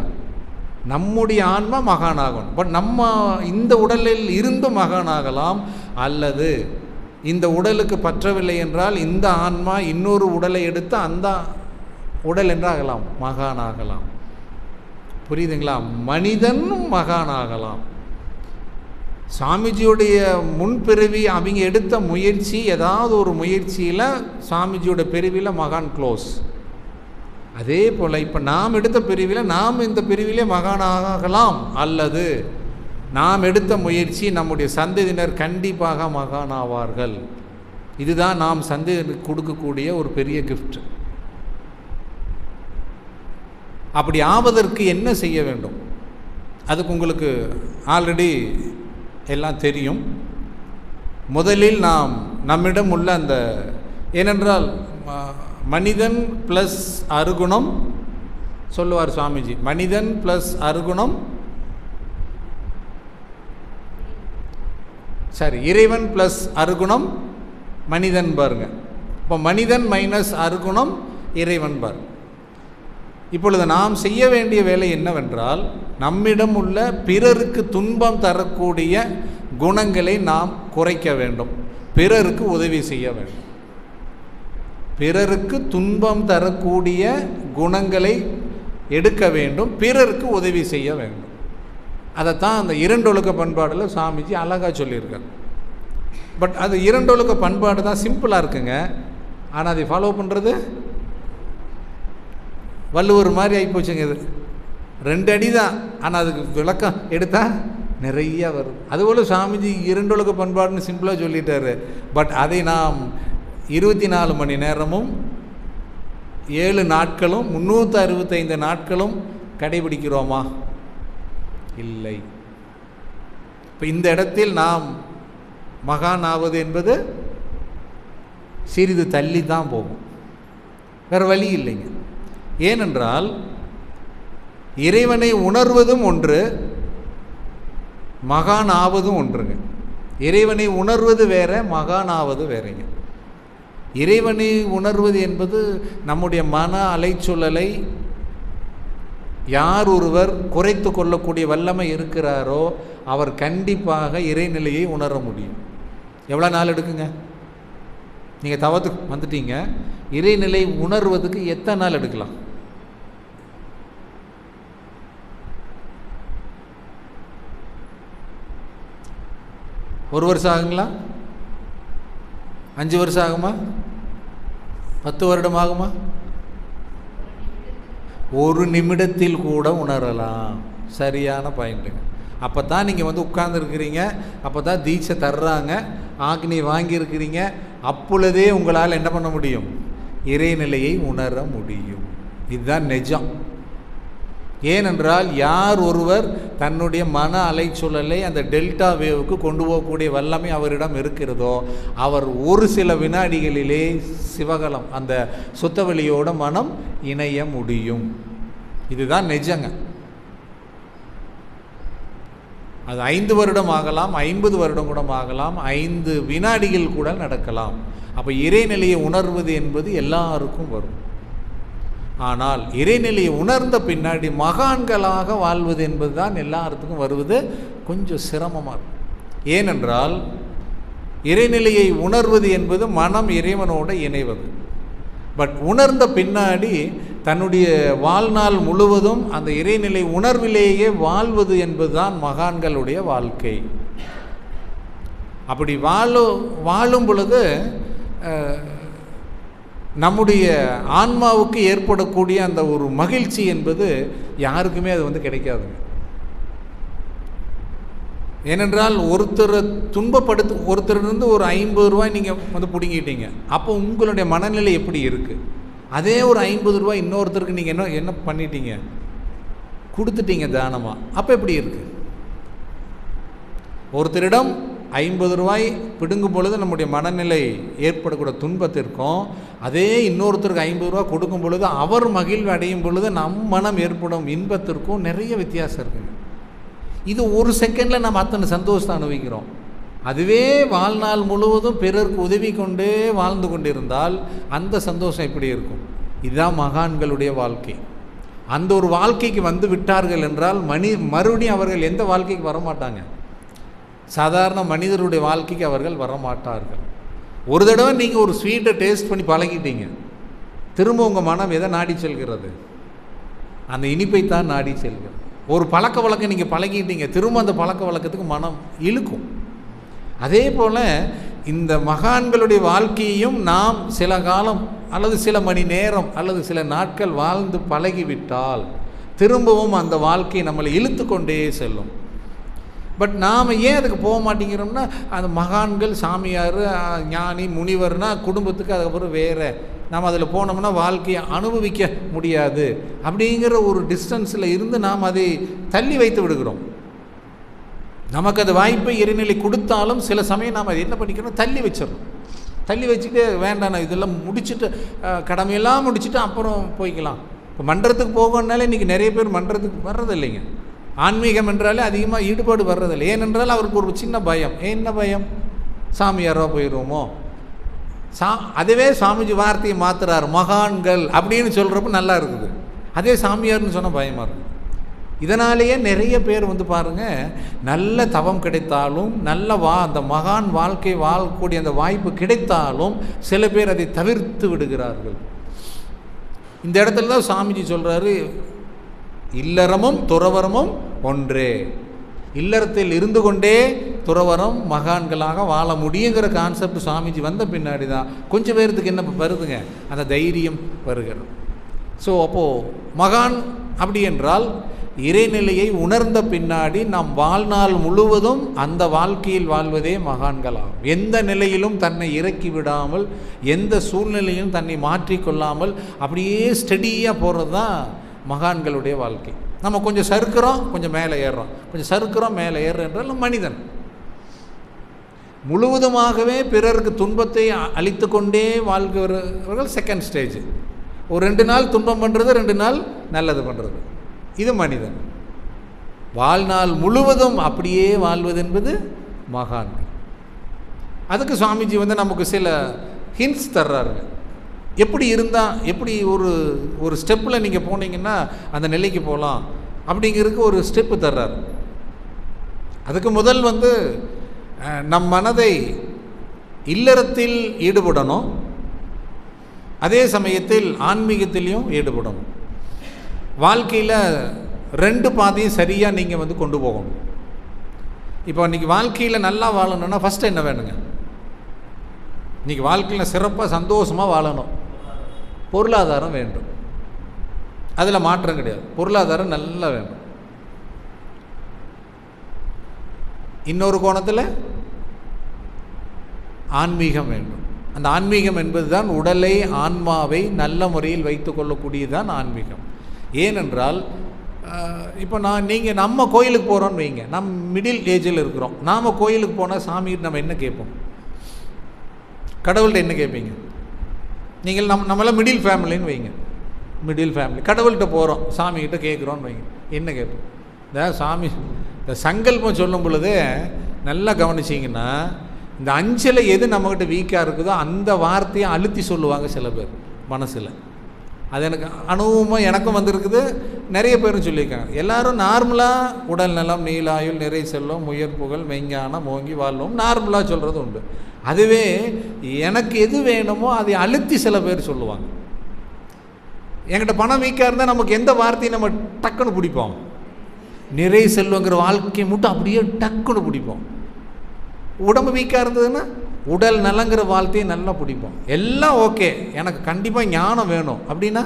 நம்முடைய ஆன்மா மகானாகணும். பட் நம்ம இந்த உடலில் இருந்து மகானாகலாம், அல்லது இந்த உடலுக்கு பற்றவில்லை என்றால் இந்த ஆன்மா இன்னொரு உடலை எடுத்து அந்த உடல் என்றாகலாம், மகானாகலாம். புரியுதுங்களா? மனிதனும் மகானாகலாம். சாமிஜியுடைய முன்பிறவி அவங்க எடுத்த முயற்சி, ஏதாவது ஒரு முயற்சியில் சாமிஜியோட பிரிவில் மகான் க்ளோஸ். அதே போல் இப்போ நாம் எடுத்த பிரிவில் நாம் இந்த பிரிவிலே மகானாகலாம், அல்லது நாம் எடுத்த முயற்சி நம்முடைய சந்ததியினர் கண்டிப்பாக மகானாவார்கள். இதுதான் நாம் சந்ததியினருக்கு கொடுக்கக்கூடிய ஒரு பெரிய கிஃப்ட். அப்படி ஆவதற்கு என்ன செய்ய வேண்டும்? அதுக்கு உங்களுக்கு ஆல்ரெடி எல்லாம் தெரியும். முதலில் நாம் நம்மிடம் உள்ள அந்த, ஏனென்றால் மனிதன் ப்ளஸ் அருகுணம் சொல்லுவார் சுவாமிஜி, மனிதன் ப்ளஸ் அருகுணம், சரி, இறைவன் ப்ளஸ் அருகுணம் மனிதன் பாருங்க. இப்போ மனிதன் மைனஸ் அருகுணம் இறைவன் பார். இப்பொழுது நாம் செய்ய வேண்டிய வேலை என்னவென்றால், நம்மிடம் உள்ள பிறருக்கு துன்பம் தரக்கூடிய குணங்களை நாம் குறைக்க வேண்டும், பிறருக்கு உதவி செய்ய வேண்டும். பிறருக்கு துன்பம் தரக்கூடிய குணங்களை எடுக்க வேண்டும், பிறருக்கு உதவி செய்ய வேண்டும். அதைத்தான் அந்த 2 ஒழுக்க பண்பாடில் சாமிஜி அழகாக சொல்லியிருக்கார். பட் அது 2 ஒழுக்க பண்பாடு தான் சிம்பிளாக இருக்குங்க. ஆனால் அதை ஃபாலோ பண்ணுறது வள்ளுவர் மாதிரி ஆகிப்போச்சுங்க. இது 2 அடி தான், ஆனால் அதுக்கு விளக்கம் எடுத்தால் நிறைய வரும். அதுபோல் சாமிஜி 2 ஒழுக்க பண்பாடுன்னு சிம்பிளாக சொல்லிட்டாரு. பட் அதை நாம் 24 மணி நேரமும் 7 நாட்களும் 365 நாட்களும் கடைபிடிக்கிறோமா? இல்லை. இப்போ இந்த இடத்தில் நாம் மகான் ஆவது என்பது சிறிது தள்ளி தான் போகும், வேறு வழி இல்லைங்க. ஏனென்றால் இறைவனை உணர்வதும் ஒன்று, மகான் ஆவதும் ஒன்றுங்க. இறைவனை உணர்வது வேற, மகான் ஆவது வேறங்க. இறைவனை உணர்வது என்பது நம்முடைய மன அலைச்சூழலை யார் ஒருவர் குறைத்து கொள்ளக்கூடிய வல்லமை இருக்கிறாரோ அவர் கண்டிப்பாக இறைநிலையை உணர முடியும். எவ்வளோ நாள் எடுக்குங்க? நீங்கள் தவத்துக்கு வந்துட்டீங்க, இறைநிலை உணர்வதுக்கு எத்தனை நாள் எடுக்கலாம்? ஒரு வருஷம் ஆகுங்களா? 5 வருஷம் ஆகுமா? 10 வருடம் ஆகுமா? ஒரு நிமிடத்தில் கூட உணரலாம். சரியான பாயிண்ட்டுங்க. அப்போ தான் நீங்கள் வந்து உட்கார்ந்துருக்கிறீங்க, அப்போ தான் தீட்சை தர்றாங்க, ஆக்னி வாங்கியிருக்கிறீங்க. அப்பொழுதே உங்களால் என்ன பண்ண முடியும்? இறைநிலையை உணர முடியும். இதுதான் நிஜம். ஏனென்றால் யார் ஒருவர் தன்னுடைய மன அலைச்சூழலை அந்த டெல்டா வேவுக்கு கொண்டு போகக்கூடிய வல்லமை அவரிடம் இருக்கிறதோ அவர் ஒரு சில வினாடிகளிலே சிவகலம் அந்த சுத்தவெளியோட மனம் இணைய முடியும். இதுதான் நிஜங்க. அது 5 வருடம் ஆகலாம், 50 வருடம் கூட ஆகலாம், 5 வினாடிகள் கூட நடக்கலாம். அப்போ இறைநிலையை உணர்வது என்பது எல்லாருக்கும் வரும். ஆனால் இறைநிலையை உணர்ந்த பின்னாடி மகான்களாக வாழ்வது என்பது தான் எல்லாத்துக்கும் வருவது கொஞ்சம் சிரமமாக இருக்கும். ஏனென்றால் இறைநிலையை உணர்வது என்பது மனம் இறைவனோடு இணைவது. பட் உணர்ந்த பின்னாடி தன்னுடைய வாழ்நாள் முழுவதும் அந்த இறைநிலை உணர்விலேயே வாழ்வது என்பதுதான் மகான்களுடைய வாழ்க்கை. அப்படி வாழும் பொழுது நம்முடைய ஆன்மாவுக்கு ஏற்படக்கூடிய அந்த ஒரு மகிழ்ச்சி என்பது யாருக்குமே அது வந்து கிடைக்காதுங்க. ஏனென்றால் ஒருத்தரை ஒருத்தரிலிருந்து ஒரு 50 ரூபாய் நீங்கள் வந்து பிடுங்கிட்டீங்க. அப்போ உங்களுடைய மனநிலை எப்படி இருக்குது? அதே ஒரு 50 ரூபாய் இன்னொருத்தருக்கு நீங்கள் என்ன பண்ணிட்டீங்க? கொடுத்துட்டீங்க தானமாக. அப்போ எப்படி இருக்குது? ஒருத்தரிடம் 50 ரூபாய் பிடுங்கும் பொழுது நம்முடைய மனநிலை ஏற்படக்கூடிய துன்பத்திற்கும் அதே இன்னொருத்தருக்கு 50 ரூபா கொடுக்கும் பொழுது அவர் மகிழ்வு அடையும் பொழுது நம் மனம் ஏற்படும் இன்பத்திற்கும் நிறைய வித்தியாசம் இருக்குங்க. இது ஒரு செகண்டில் நம்ம அத்தனை சந்தோஷத்தை அனுபவிக்கிறோம். அதுவே வாழ்நாள் முழுவதும் பிறருக்கு உதவி கொண்டே வாழ்ந்து கொண்டிருந்தால் அந்த சந்தோஷம் எப்படி இருக்கும்? இதுதான் மகான்களுடைய வாழ்க்கை. அந்த ஒரு வாழ்க்கைக்கு வந்து விட்டார்கள் என்றால் மறுபடியும் அவர்கள் எந்த வாழ்க்கைக்கு வரமாட்டாங்க? சாதாரண மனிதருடைய வாழ்க்கைக்கு அவர்கள் வரமாட்டார்கள். ஒரு தடவை நீங்கள் ஒரு ஸ்வீட்டை டேஸ்ட் பண்ணி பழகிட்டீங்க, திரும்ப உங்கள் மனம் எதை நாடி செல்கிறது? அந்த இனிப்பை தான் நாடி செல்கிறது. ஒரு பழக்க வழக்கம் நீங்கள் பழகிட்டீங்க, திரும்ப அந்த பழக்க வழக்கத்துக்கு மனம் இழுக்கும். அதே போல் இந்த மகான்களுடைய வாழ்க்கையையும் நாம் சில காலம் அல்லது சில மணி நேரம் அல்லது சில நாட்கள் வாழ்ந்து பழகிவிட்டால் திரும்பவும் அந்த வாழ்க்கை நம்மளை இழுத்து கொண்டே செல்லும். பட் நாம் ஏன் அதுக்கு போக மாட்டேங்கிறோம்னா, அந்த மகான்கள் சாமியார் ஞானி முனிவர்னா குடும்பத்துக்கு அதுக்கப்புறம் வேறு, நாம் அதில் போனோம்னா வாழ்க்கையை அனுபவிக்க முடியாது அப்படிங்கிற ஒரு டிஸ்டன்ஸில் இருந்து நாம் அதை தள்ளி வைத்து விடுகிறோம். நமக்கு அது வாய்ப்பை இறைநிலை கொடுத்தாலும் சில சமயம் நாம் அதை என்ன பண்ணிக்கிறோம்? தள்ளி வச்சிடறோம். தள்ளி வச்சுட்டு வேண்டாம், நான் இதெல்லாம் முடிச்சுட்டு கடமையெல்லாம் முடிச்சுட்டு அப்புறம் போய்க்கலாம். இப்போ மன்றத்துக்கு போகணுன்னாலே இன்றைக்கி நிறைய பேர் மன்றத்துக்கு வர்றது இல்லைங்க. ஆன்மீகம் என்றாலே அதிகமாக ஈடுபாடு வர்றதில்லை. ஏனென்றால் அவருக்கு ஒரு சின்ன பயம். என்ன பயம்? சாமியாரோ போயிடுவோமோ. அதுவே சாமிஜி வார்த்தையை மாற்றுறாரு, மகான்கள் அப்படின்னு சொல்கிறப்ப நல்லா இருக்குது. அதே சாமியார்னு சொன்னால் பயமாக இருக்குது. இதனாலேயே நிறைய பேர் வந்து பாருங்கள், நல்ல தவம் கிடைத்தாலும் நல்ல அந்த மகான் வாழ்க்கை வாழக்கூடிய அந்த வாய்ப்பு கிடைத்தாலும் சில பேர் அதை தவிர்த்து விடுகிறார்கள். இந்த இடத்துல தான் சாமிஜி சொல்கிறாரு, இல்லறமும் துறவரமும் ஒன்றே. இல்லறத்தில் இருந்து கொண்டே துறவரம் மகான்களாக வாழ முடியுங்கிற கான்செப்ட் சாமிஜி வந்த பின்னாடி தான் கொஞ்சம் பேர்த்துக்கு என்ன வருதுங்க, அந்த தைரியம் வருகிறது. ஸோ அப்போது மகான் அப்படி என்றால் இறைநிலையை உணர்ந்த பின்னாடி நாம் வாழ்நாள் முழுவதும் அந்த வாழ்க்கையில் வாழ்வதே மகான்களாகும். எந்த நிலையிலும் தன்னை இறக்கி விடாமல், எந்த சூழ்நிலையும் தன்னை மாற்றிக்கொள்ளாமல் அப்படியே ஸ்டடியாக போகிறது தான் மகான்களுடைய வாழ்க்கை. நம்ம கொஞ்சம் சறுக்கிறோம், கொஞ்சம் மேலே ஏறுறோம், கொஞ்சம் சறுக்கிறோம் மேலே ஏறுறோம் என்றால் மனிதன். முழுவதுமாகவே பிறருக்கு துன்பத்தை அளித்து கொண்டே வாழ்கிறவர்கள் செகண்ட் ஸ்டேஜ். ஒரு 2 நாள் துன்பம் பண்ணுறது, 2 நாள் நல்லது பண்ணுறது, இது மனிதன். வாழ்நாள் முழுவதும் அப்படியே வாழ்வது என்பது மகான்கள். அதுக்கு சுவாமிஜி வந்து நமக்கு சில ஹிண்ட்ஸ் தர்றாருங்க. எப்படி இருந்தால், எப்படி ஒரு ஸ்டெப்பில் நீங்கள் போனீங்கன்னா அந்த நிலைக்கு போகலாம் அப்படிங்கிறதுக்கு ஒரு ஸ்டெப்பு தர்றார். அதுக்கு முதல் வந்து நம் மனதை இல்லறத்தில் ஈடுபடணும், அதே சமயத்தில் ஆன்மீகத்திலையும் ஈடுபடணும். வாழ்க்கையில் 2 பாதையும் சரியாக நீங்கள் வந்து கொண்டு போகணும். இப்போ இன்றைக்கி வாழ்க்கையில் நல்லா வாழணும்னா ஃபஸ்ட்டு என்ன வேணுங்க? இன்றைக்கி வாழ்க்கையில் சிறப்பாக சந்தோஷமாக வாழணும். பொருளாதாரம் வேண்டும், அதில் மாற்றம் கிடையாது. பொருளாதாரம் நல்லா வேண்டும். இன்னொரு கோணத்தில் ஆன்மீகம் வேண்டும். அந்த ஆன்மீகம் என்பது தான் உடலை ஆன்மாவை நல்ல முறையில் வைத்து கொள்ளக்கூடியதுதான் ஆன்மீகம். ஏனென்றால் இப்போ நம்ம கோயிலுக்கு போகிறோன்னு வைங்க, நம்ம மிடில் ஏஜில் இருக்கிறோம். நாம் கோயிலுக்கு போனால் சாமிகிட்ட நம்ம என்ன கேட்போம்? கடவுள்கிட்ட என்ன கேட்பீங்க? நீங்கள் நம்மளாம் மிடில் ஃபேமிலின்னு வைங்க, மிடில் ஃபேமிலி. கடவுள்கிட்ட போகிறோம், சாமிகிட்ட கேட்குறோன்னு வைங்க, என்ன கேட்போம்? இந்த சாமி இந்த சங்கல்பம் சொல்லும் பொழுது நல்லா கவனிச்சிங்கன்னா, இந்த அஞ்சலை எது நம்மக்கிட்ட வீக்காக இருக்குதோ அந்த வார்த்தையை அழுத்தி சொல்லுவாங்க சில பேர் மனசில். அது எனக்கு அனுபவமாக எனக்கும் வந்திருக்குது, நிறைய பேரும் சொல்லியிருக்காங்க. எல்லோரும் நார்மலாக உடல் நலம், நீலாயுள், நிறை செல்வம், உயர் புகழ், மெஞ்ஞானம், ஓங்கி வாழ்வோம் நார்மலாக சொல்கிறது உண்டு. அதுவே எனக்கு எது வேணுமோ அதை அழுத்தி சில பேர் சொல்லுவாங்க. என்கிட்ட பணம் வீக்காக இருந்தால் நமக்கு எந்த வார்த்தையை நம்ம டக்குன்னு பிடிப்போம்? நிறை செல்வங்கிற வாழ்க்கையை மட்டும் அப்படியே டக்குன்னு பிடிப்போம். உடம்பு வீக்காக இருந்ததுன்னா உடல் நலங்கிற வாழ்த்தையை நல்லா பிடிப்போம். எல்லாம் ஓகே, எனக்கு கண்டிப்பாக ஞானம் வேணும் அப்படின்னா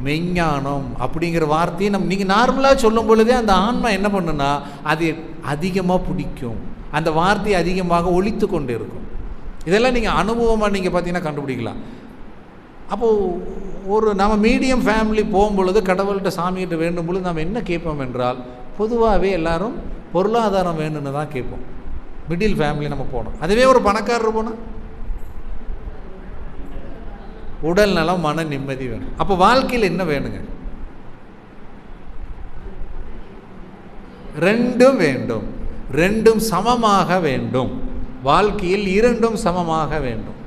மெஞ்ஞானம் அப்படிங்கிற வார்த்தையை நீங்கள் நார்மலாக சொல்லும் பொழுதே அந்த ஆன்மா என்ன பண்ணுன்னா அது அதிகமாக பிடிக்கும், அந்த வார்த்தையை அதிகமாக ஒலித்து கொண்டு இருக்கும். இதெல்லாம் நீங்கள் அனுபவமாக நீங்கள் பார்த்தீங்கன்னா கண்டுபிடிக்கலாம். அப்போது நம்ம மீடியம் ஃபேமிலி போகும்பொழுது கடவுள்கிட்ட சாமிகிட்ட வேண்டும் பொழுது நம்ம என்ன கேட்போம் என்றால், பொதுவாகவே எல்லாரும் பொருளாதாரம் வேணும்னு தான் கேட்போம். மிடில் ஃபேமிலி நம்ம போனோம். அதுவே ஒரு பணக்காரர் போனால் உடல் நலம், மன நிம்மதி வேணும். அப்போ வாழ்க்கையில் என்ன வேணுங்க? ரெண்டும் வேண்டும், ரெண்டும் சமமாக வேண்டும். வாழ்க்கையில் இரண்டும் சமமாக வேண்டும்.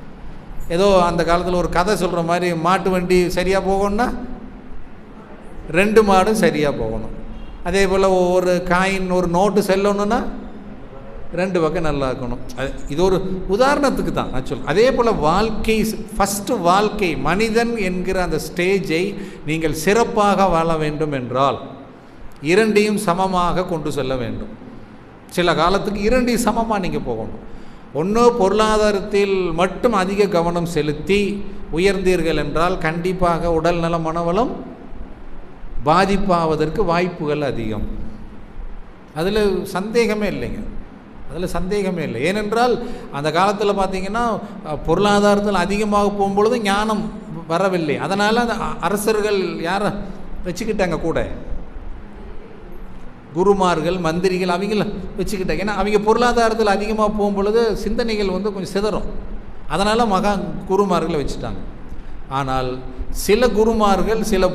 ஏதோ அந்த காலத்தில் ஒரு கதை சொல்கிற மாதிரி, மாட்டு வண்டி சரியாக போகணும்னா 2 மாடும் சரியாக போகணும். அதே போல் ஒரு காயின், ஒரு நோட்டு செல்லணுன்னா 2 பக்கம் நல்லா இருக்கணும். இது ஒரு உதாரணத்துக்கு தான் நான் சொல்லுவேன். அதே போல் வாழ்க்கை, ஃபஸ்ட்டு வாழ்க்கை மனிதன் என்கிற அந்த ஸ்டேஜை நீங்கள் சிறப்பாக வாழ வேண்டும் என்றால் இரண்டையும் சமமாக கொண்டு செல்ல வேண்டும். சில காலத்துக்கு இரண்டையும் சமமாக நீங்கள் போகணும். ஒன்று பொருளாதாரத்தில் மட்டும் அதிக கவனம் செலுத்தி உயர்ந்தீர்கள் என்றால் கண்டிப்பாக உடல் நலம், மனவளம் பாதிப்பாவதற்கு வாய்ப்புகள் அதிகம். அதில் சந்தேகமே இல்லைங்க, அதில் சந்தேகமே இல்லை. ஏனென்றால் அந்த காலத்தில் பார்த்திங்கன்னா பொருளாதாரத்தில் அதிகமாக போகும்பொழுது ஞானம் வரவில்லை. அதனால் அந்த அரசர்கள் யாரை வச்சுக்கிட்டாங்க கூட? குருமார்கள், மந்திரிகள், அவங்கள வச்சுக்கிட்டாங்க. ஏன்னா அவங்க பொருளாதாரத்தில் அதிகமாக போகும்பொழுது சிந்தனைகள் கொஞ்சம் சிதறும். அதனால் குருமார்களை வச்சுட்டாங்க. ஆனால் சில குருமார்கள், சில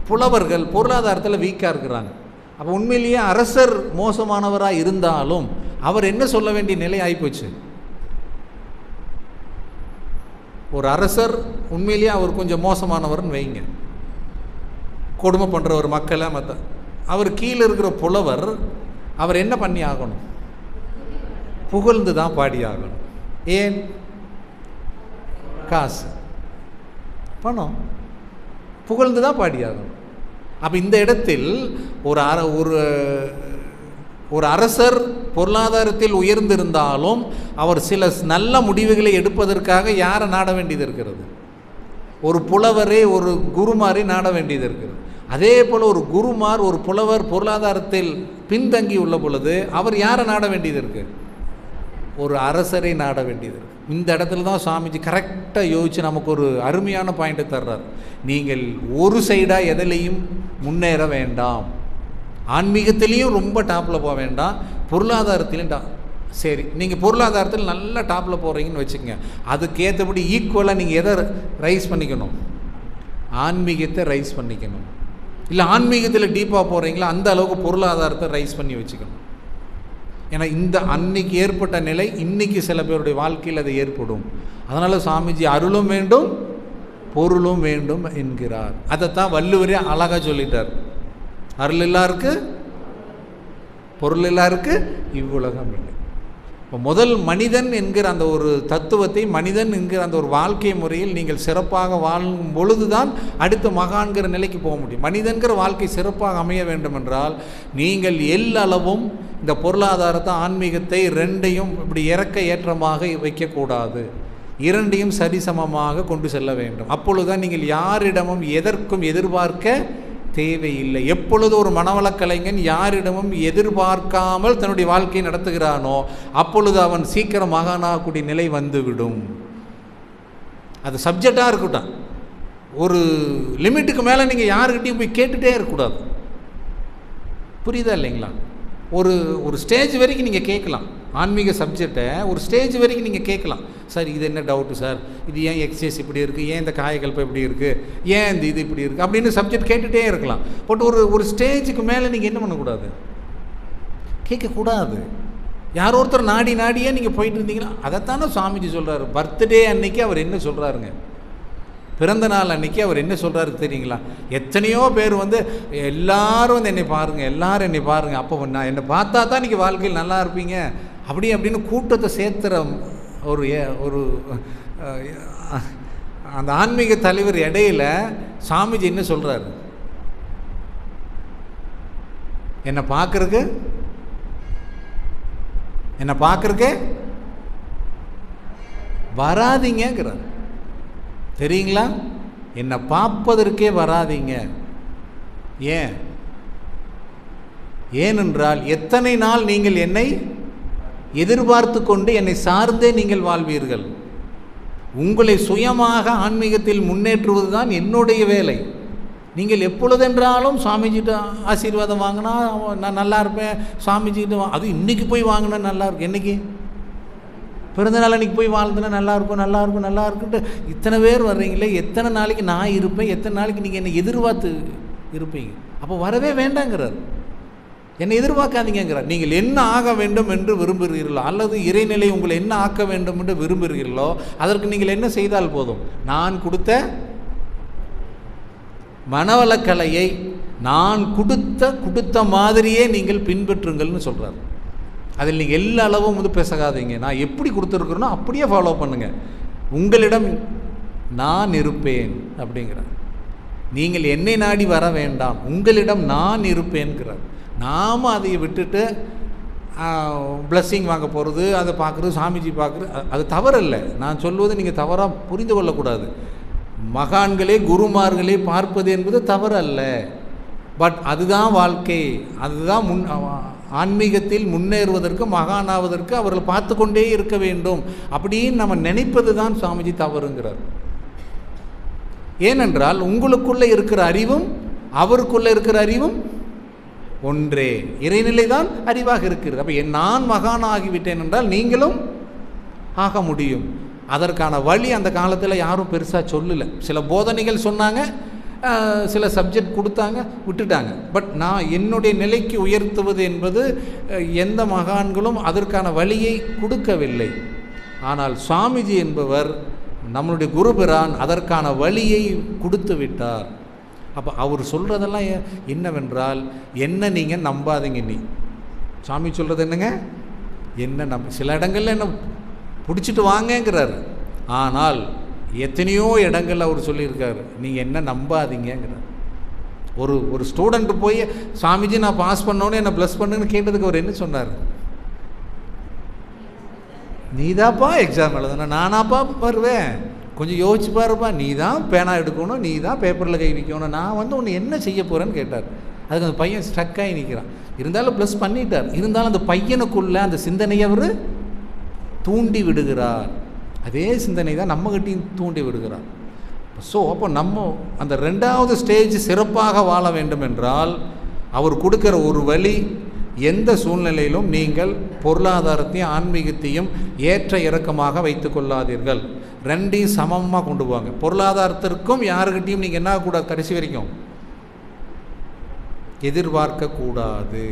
புலவர்கள் பொருளாதாரத்தில் வீக்காக இருக்கிறாங்க. அப்போ உண்மையிலேயே அரசர் மோசமானவராக இருந்தாலும் அவர் என்ன சொல்ல வேண்டிய நிலை ஆகிப்போச்சு? ஒரு அரசர் உண்மையிலேயே அவர் கொஞ்சம் மோசமானவர்னு வைங்க, கொடுமை பண்ணுறவர் மக்களை மற்ற, அவர் கீழே இருக்கிற புலவர் அவர் என்ன பண்ணி ஆகணும்? புகழ்ந்து தான் பாடி ஆகணும். ஏன்? காசு, பணம், புகழ்ந்து தான் பாடி ஆகணும். அப்போ இந்த இடத்தில் ஒரு அரசர் பொருளாதாரத்தில் உயர்ந்திருந்தாலும் அவர் சில நல்ல முடிவுகளை எடுப்பதற்காக யாரை நாட வேண்டியது இருக்கிறது? ஒரு புலவரே, ஒரு குருமாரை நாட வேண்டியது இருக்கிறது. அதே போல் ஒரு குருமார், ஒரு புலவர் பொருளாதாரத்தில் பின்தங்கி உள்ள பொழுது அவர் யாரை நாட வேண்டியது இருக்குது? ஒரு அரசரை நாட வேண்டியது இருக்குது. இந்த இடத்துல தான் சுவாமிஜி கரெக்டாக யோசித்து நமக்கு ஒரு அருமையான பாயிண்ட்டை தர்றார். நீங்கள் ஒரு சைடாக எதிலையும் முன்னேற வேண்டாம். ஆன்மீகத்திலையும் ரொம்ப டாப்பில் போக வேண்டாம், பொருளாதாரத்திலையும் சரி, நீங்கள் பொருளாதாரத்தில் நல்ல டாப்பில் போகிறீங்கன்னு வச்சுக்கோங்க. அதுக்கேற்றபடி ஈக்குவலாக நீங்கள் எதை ரைஸ் பண்ணிக்கணும்? ஆன்மீகத்தை ரைஸ் பண்ணிக்கணும். இல்லை ஆன்மீகத்தில் டீப்பாக போகிறீங்களா, அந்த அளவுக்கு பொருளாதாரத்தை ரைஸ் பண்ணி வச்சுக்கணும். ஏன்னா இந்த அன்னைக்கு ஏற்பட்ட நிலை இன்றைக்கி சில பேருடைய வாழ்க்கையில் அது ஏற்படும். அதனால் சாமிஜி அருளும் வேண்டும், பொருளும் வேண்டும் என்கிறார். அதைத்தான் வள்ளுவரே அழகாக சொல்லிட்டார். அருள் எல்லாருக்கு, பொருள் எல்லாருக்கு, இவ்வுலகம் இல்லை. இப்போ முதல் மனிதன் என்கிற அந்த ஒரு தத்துவத்தை, மனிதன் என்கிற அந்த ஒரு வாழ்க்கை முறையில் நீங்கள் சிறப்பாக வாழும் பொழுது தான் அடுத்த மகான்கிற நிலைக்கு போக முடியும். மனிதன்கிற வாழ்க்கை சிறப்பாக அமைய வேண்டும் என்றால் நீங்கள் எல்லளவும் இந்த பொருளாதாரத்தை, ஆன்மீகத்தை ரெண்டையும் இப்படி இறக்க ஏற்றமாக வைக்கக்கூடாது. இரண்டையும் சரிசமமாக கொண்டு செல்ல வேண்டும். அப்பொழுதுதான் நீங்கள் யாரிடமும் எதற்கும் எதிர்பார்க்க தேவையில்லை. எப்பொழுது ஒரு மனவளக் கலைஞன் யாரிடமும் எதிர்பார்க்காமல் தன்னுடைய வாழ்க்கையை நடத்துகிறானோ அப்பொழுது அவன் சீக்கிரம் மகானாகக்கூடிய நிலை வந்துவிடும். அது சப்ஜெக்டாக இருக்கட்டும், ஒரு லிமிட்டுக்கு மேலே நீங்கள் யாருக்கிட்டையும் போய் கேட்டுகிட்டே இருக்கக்கூடாது. புரியுதா இல்லைங்களா? ஒரு ஸ்டேஜ் வரைக்கும் நீங்கள் கேட்கலாம். ஆன்மீக சப்ஜெக்டை ஒரு ஸ்டேஜ் வரைக்கும் நீங்கள் கேட்கலாம். சார் இது என்ன டவுட்டு சார், இது ஏன் எக்ஸசைஸ் இப்படி இருக்குது, ஏன் இந்த காயக்கல்பம் இப்படி இருக்குது, ஏன் இந்த இது இப்படி இருக்குது அப்படின்னு சப்ஜெக்ட் கேட்டுகிட்டே இருக்கலாம். பட் ஒரு ஸ்டேஜுக்கு மேலே நீங்கள் என்ன பண்ணக்கூடாது, கேட்கக்கூடாது. யாரோ ஒருத்தர் நாடியே நீங்கள் போயிட்டு இருந்தீங்கன்னா, அதைத்தானே சுவாமிஜி சொல்கிறாரு. பர்த்டே அன்னைக்கு அவர் என்ன சொல்கிறாருங்க, பிறந்த நாள் அன்றைக்கி அவர் என்ன சொல்கிறாரு தெரியுங்களா? எத்தனையோ பேர் வந்து எல்லாரும் வந்து என்னை பாருங்கள், எல்லாரும் என்னை பாருங்கள், அப்போ நான் என்னை பார்த்தா தான் இன்றைக்கி வாழ்க்கையில் நல்லா இருப்பீங்க அப்படின்னு கூட்டத்தை சேர்த்துற ஒரு அந்த ஆன்மீக தலைவர் இடையில சாமிஜி என்ன சொல்கிறாரு, என்னை பார்க்குறக்கு வராதீங்கிறார். தெரியுங்களா? என்னை பார்ப்பதற்கே வராதீங்க. ஏனென்றால் எத்தனை நாள் நீங்கள் என்னை எதிர்பார்த்து கொண்டு என்னை சார்ந்தே நீங்கள் வாழ்வீர்கள். உங்களை சுயமாக ஆன்மீகத்தில் முன்னேற்றுவது தான் என்னுடைய வேலை. நீங்கள் எப்பொழுதென்றாலும் சாமிஜிட்ட ஆசீர்வாதம் வாங்கினா நான் நல்லா இருப்பேன், சாமிஜிக்கிட்ட அது இன்றைக்கி போய் வாங்கினா நல்லா இருக்கும், என்றைக்கு பிறந்தநாள் அன்றைக்கி போய் வாழ்ந்துனா நல்லா இருக்குன்ட்டு இத்தனை பேர் வர்றீங்களே, எத்தனை நாளைக்கு நான் இருப்பேன், எத்தனை நாளைக்கு நீங்கள் என்னை எதிர்பார்த்து இருப்பீங்க? அப்போ வரவே வேண்டாங்கிறார். என்னை எதிர்பார்க்காதீங்கிறார். நீங்கள் என்ன ஆக வேண்டும் என்று விரும்புகிறீர்களோ அல்லது இறைநிலை உங்களை என்ன ஆக்க வேண்டும் என்று விரும்புகிறீர்களோ அதற்கு நீங்கள் என்ன செய்தால் போதும், நான் கொடுத்த மனவளக்கலையை நான் கொடுத்த மாதிரியே நீங்கள் பின்பற்றுங்கள்னு சொல்கிறார். அதில் நீங்கள் எல்லா அளவும் வந்து பேசாதீங்க. நான் எப்படி கொடுத்துருக்குறேனோ அப்படியே ஃபாலோ பண்ணுங்கள். உங்களிடம் நான் இருப்பேன் அப்படிங்கிறார். நீங்கள் என்னை நாடி வர வேண்டாம், உங்களிடம் நான் இருப்பேன்கிறார். நாம் அதை விட்டுட்டு பிளஸ்ஸிங் வாங்க போகிறது, அதை பார்க்குறது, சாமிஜி பார்க்குறது, அது தவறில்லை. நான் சொல்வது நீங்கள் தவறாக புரிந்து கொள்ளக்கூடாது. மகான்களே குருமார்களே பார்ப்பது என்பது தவறு அல்ல. பட் அதுதான் வாழ்க்கை, அதுதான் ஆன்மீகத்தில் முன்னேறுவதற்கு மகானாவதற்கு அவர்கள் பார்த்து கொண்டே இருக்க வேண்டும் அப்படின்னு நம்ம நினைப்பது தான் சாமிஜி தவறுங்கிறார். ஏனென்றால் உங்களுக்குள்ளே இருக்கிற அறிவும் அவருக்குள்ளே இருக்கிற அறிவும் ஒன்றே, இறைநிலை தான் அறிவாக இருக்கிறது. அப்போ நான் மகானாகிவிட்டேன் என்றால் நீங்களும் ஆக முடியும். அதற்கான வழி அந்த காலத்தில் யாரும் பெருசாக சொல்லலை. சில போதனைகள் சொன்னாங்க, சில சப்ஜெக்ட் கொடுத்தாங்க, விட்டுட்டாங்க. பட் நான் என்னுடைய நிலைக்கு உயர்த்துவது என்பது எந்த மகான்களும் அதற்கான வழியை கொடுக்கவில்லை. ஆனால் சுவாமிஜி என்பவர் நம்மளுடைய குருபிரான் அதற்கான வழியை கொடுத்து விட்டார். அப்போ அவர் சொல்கிறதெல்லாம் என்னவென்றால், என்ன நீங்கள் நம்பாதீங்க. சாமி சொல்கிறது என்னங்க, என்ன சில இடங்கள்ல என்ன பிடிச்சிட்டு வாங்கங்கிறார். ஆனால் எத்தனையோ இடங்கள் அவர் சொல்லியிருக்காரு, நீங்கள் என்ன நம்பாதீங்கிறார். ஒரு ஸ்டூடெண்ட் போய் சாமிஜி நான் பாஸ் பண்ணோன்னு என்னை ப்ளஸ் பண்ணுன்னு கேட்டதுக்கு அவர் என்ன சொன்னார், நீதாப்பா எக்ஸாம் எழுதுனா நானாப்பா வருவேன், கொஞ்சம் யோசிச்சு பாருப்பா, நீ தான் பேனா எடுக்கணும், நீ தான் பேப்பரில் கை வைக்கணும், நான் வந்து உன்னை என்ன செய்ய போகிறேன்னு கேட்டார். அதுக்கு அந்த பையன் ஸ்ட்ரக்காகி நிற்கிறான். இருந்தாலும் ப்ளஸ் பண்ணிட்டார். இருந்தாலும் அந்த பையனுக்குள்ளே அந்த சிந்தனையை அவர் தூண்டி விடுகிறார். அதே சிந்தனை தான் நம்மகிட்டையும் தூண்டி விடுகிறார். ஸோ அப்போ நம்ம அந்த 2வது ஸ்டேஜ் சிறப்பாக வாழ வேண்டும் என்றால் அவர் கொடுக்குற ஒரு வழி, எந்த சூழ்நிலையிலும் நீங்கள் பொருளாதாரத்தையும் ஆன்மீகத்தையும் ஏற்ற இறக்கமாக வைத்து கொள்ளாதீர்கள். 2ஐயும் சமமாக கொண்டு போவாங்க. பொருளாதாரத்திற்கும் யாருக்கிட்டையும் நீங்கள் என்ன கூடாது, கடைசி வரைக்கும் எதிர்பார்க்கக்கூடாது.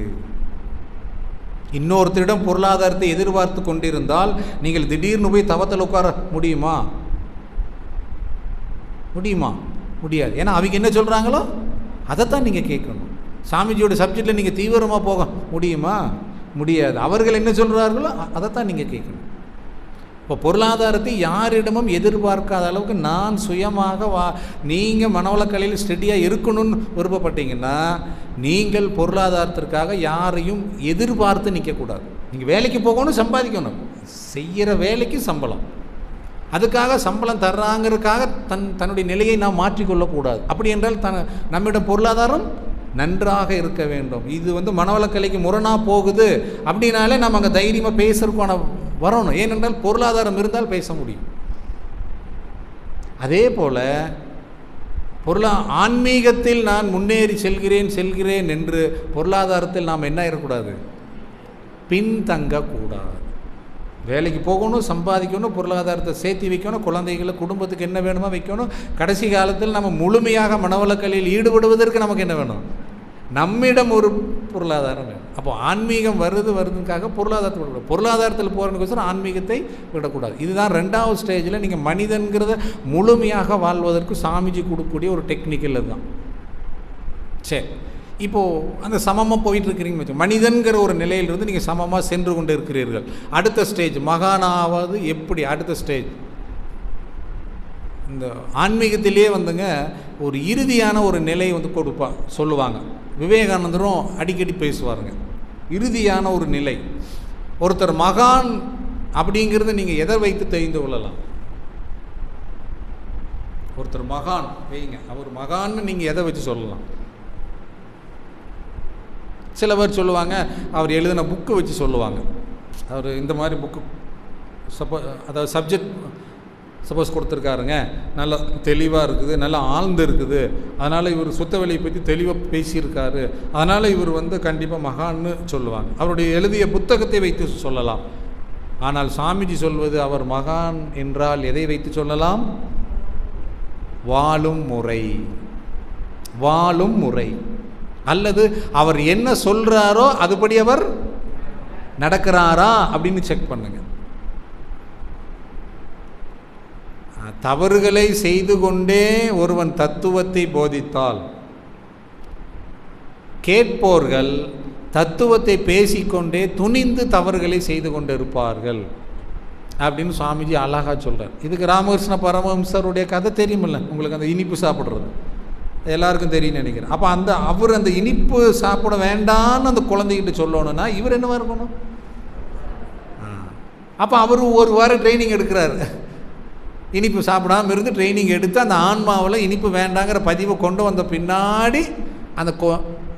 இன்னொருத்தரிடம் பொருளாதாரத்தை எதிர்பார்த்து கொண்டிருந்தால் நீங்கள் திடீர்னு போய் தவத்தில் உட்கார முடியுமா? முடியாது. ஏன்னா அவங்க என்ன சொல்கிறாங்களோ அதைத்தான் நீங்கள் கேட்கணும். சாமிஜியோட சப்ஜெக்டில் நீங்கள் தீவிரமாக போக முடியாது. அவர்கள் என்ன சொல்கிறார்களோ அதைத்தான் நீங்கள் கேட்கணும். இப்போ பொருளாதாரத்தை யாரிடமும் எதிர்பார்க்காத அளவுக்கு நான் சுயமாக நீங்கள் மனவளக்கலையில் ஸ்டெடியாக இருக்கணும்னு விருப்பப்பட்டீங்கன்னா நீங்கள் பொருளாதாரத்திற்காக யாரையும் எதிர்பார்த்து நிற்கக்கூடாது. நீங்கள் வேலைக்கு போகணும், சம்பாதிக்கணும், செய்கிற வேலைக்கு சம்பளம், அதுக்காக சம்பளம் தர்றாங்கிறதுக்காக தன்னுடைய நிலையை நாம் மாற்றிக்கொள்ளக்கூடாது. அப்படி என்றால் நம்மிடம் பொருளாதாரம் நன்றாக இருக்க வேண்டும். இது மனவளக்கலைக்கு முரணாக போகுது அப்படின்னாலே நம்ம அங்கே தைரியமாக பேசுறதுக்கான வரணும். ஏனென்றால் பொருளாதாரம் இருந்தால் பேச முடியும். அதே போல் ஆன்மீகத்தில் நான் முன்னேறி செல்கிறேன் என்று பொருளாதாரத்தில் நாம் என்ன இருக்கக்கூடாது, பின்தங்கக்கூடாது. வேலைக்கு போகணும், சம்பாதிக்கணும், பொருளாதாரத்தை சேர்த்து வைக்கணும், குழந்தைகளை குடும்பத்துக்கு என்ன வேணுமோ வைக்கணும். கடைசி காலத்தில் நம்ம முழுமையாக மனவளக்கலையில் ஈடுபடுவதற்கு நமக்கு என்ன வேணும், நம்மிடம் ஒரு பொருளாதாரம் வேணும். அப்போ ஆன்மீகம் வருதுக்காக பொருளாதாரத்தில் போகிறதுக்கோசரம் ஆன்மீகத்தை விடக்கூடாது. இதுதான் 2வது ஸ்டேஜில் நீங்கள் மனிதன்கிறத முழுமையாக வாழ்வதற்கு சாமிஜி கொடுக்கக்கூடிய ஒரு டெக்னிக்கல் தான். சரி, இப்போது அந்த சமமாக போயிட்டுருக்கிறீங்க, மனிதன்கிற ஒரு நிலையிலிருந்து நீங்கள் சமமாக சென்று கொண்டு இருக்கிறீர்கள். அடுத்த ஸ்டேஜ் மகானாவது எப்படி? அடுத்த ஸ்டேஜ் இந்த ஆன்மீகத்திலே ஒரு இறுதியான ஒரு நிலை சொல்லுவாங்க. விவேகானந்தரும் அடிக்கடி பேசுவாருங்க, இறுதியான ஒரு நிலை. ஒருத்தர் மகான் அப்படிங்கிறத நீங்கள் எதை வைத்து தெரிந்து கொள்ளலாம்? ஒருத்தர் மகான் வைங்க, அவர் மகான்னு நீங்கள் எதை வச்சு சொல்லலாம்? சில பேர் சொல்லுவாங்க அவர் எழுதின புக்கு வச்சு சொல்லுவாங்க. அவர் இந்த மாதிரி புக்கு அதாவது சப்ஜெக்ட் சப்போஸ் கொடுத்துருக்காருங்க, நல்லா தெளிவாக இருக்குது, நல்லா ஆழ்ந்து இருக்குது, அதனால் இவர் சுத்த வெளியை பற்றி தெளிவாக பேசியிருக்காரு, அதனால் இவர் கண்டிப்பாக மகான்னு சொல்லுவாங்க. அவருடைய எழுதிய புத்தகத்தை வைத்து சொல்லலாம். ஆனால் சாமிஜி சொல்வது அவர் மகான் என்றால் எதை வைத்து சொல்லலாம்? வாழும் முறை அல்லது அவர் என்ன சொல்கிறாரோ அதுபடி அவர் நடக்கிறாரா அப்படின்னு செக் பண்ணுங்க. தவறுகளை செய்து கொண்டே ஒருவன் தத்துவத்தை போதித்தால் கேட்போர்கள் தத்துவத்தை பேசிக்கொண்டே துணிந்து தவறுகளை செய்து கொண்டு இருப்பார்கள் அப்படின்னு சுவாமிஜி அழகாக சொல்கிறார். இதுக்கு ராமகிருஷ்ண பரமஹம்சருடைய கதை தெரியுமில்ல உங்களுக்கு, அந்த இனிப்பு சாப்பிட்றது எல்லாருக்கும் தெரியும்னு நினைக்கிறேன். அப்போ அவர் அந்த இனிப்பு சாப்பிட வேண்டான்னு அந்த குழந்தைகிட்ட சொல்லணும்னா இவர் என்னவா இருக்கணும்? அப்போ அவர் ஒரு வாரம் ட்ரைனிங் எடுக்கிறாரு. இனிப்பு சாப்பிடாமல் இருந்து ட்ரைனிங் எடுத்து அந்த ஆன்மாவில் இனிப்பு வேண்டாங்கிற பதிவை கொண்டு வந்த பின்னாடி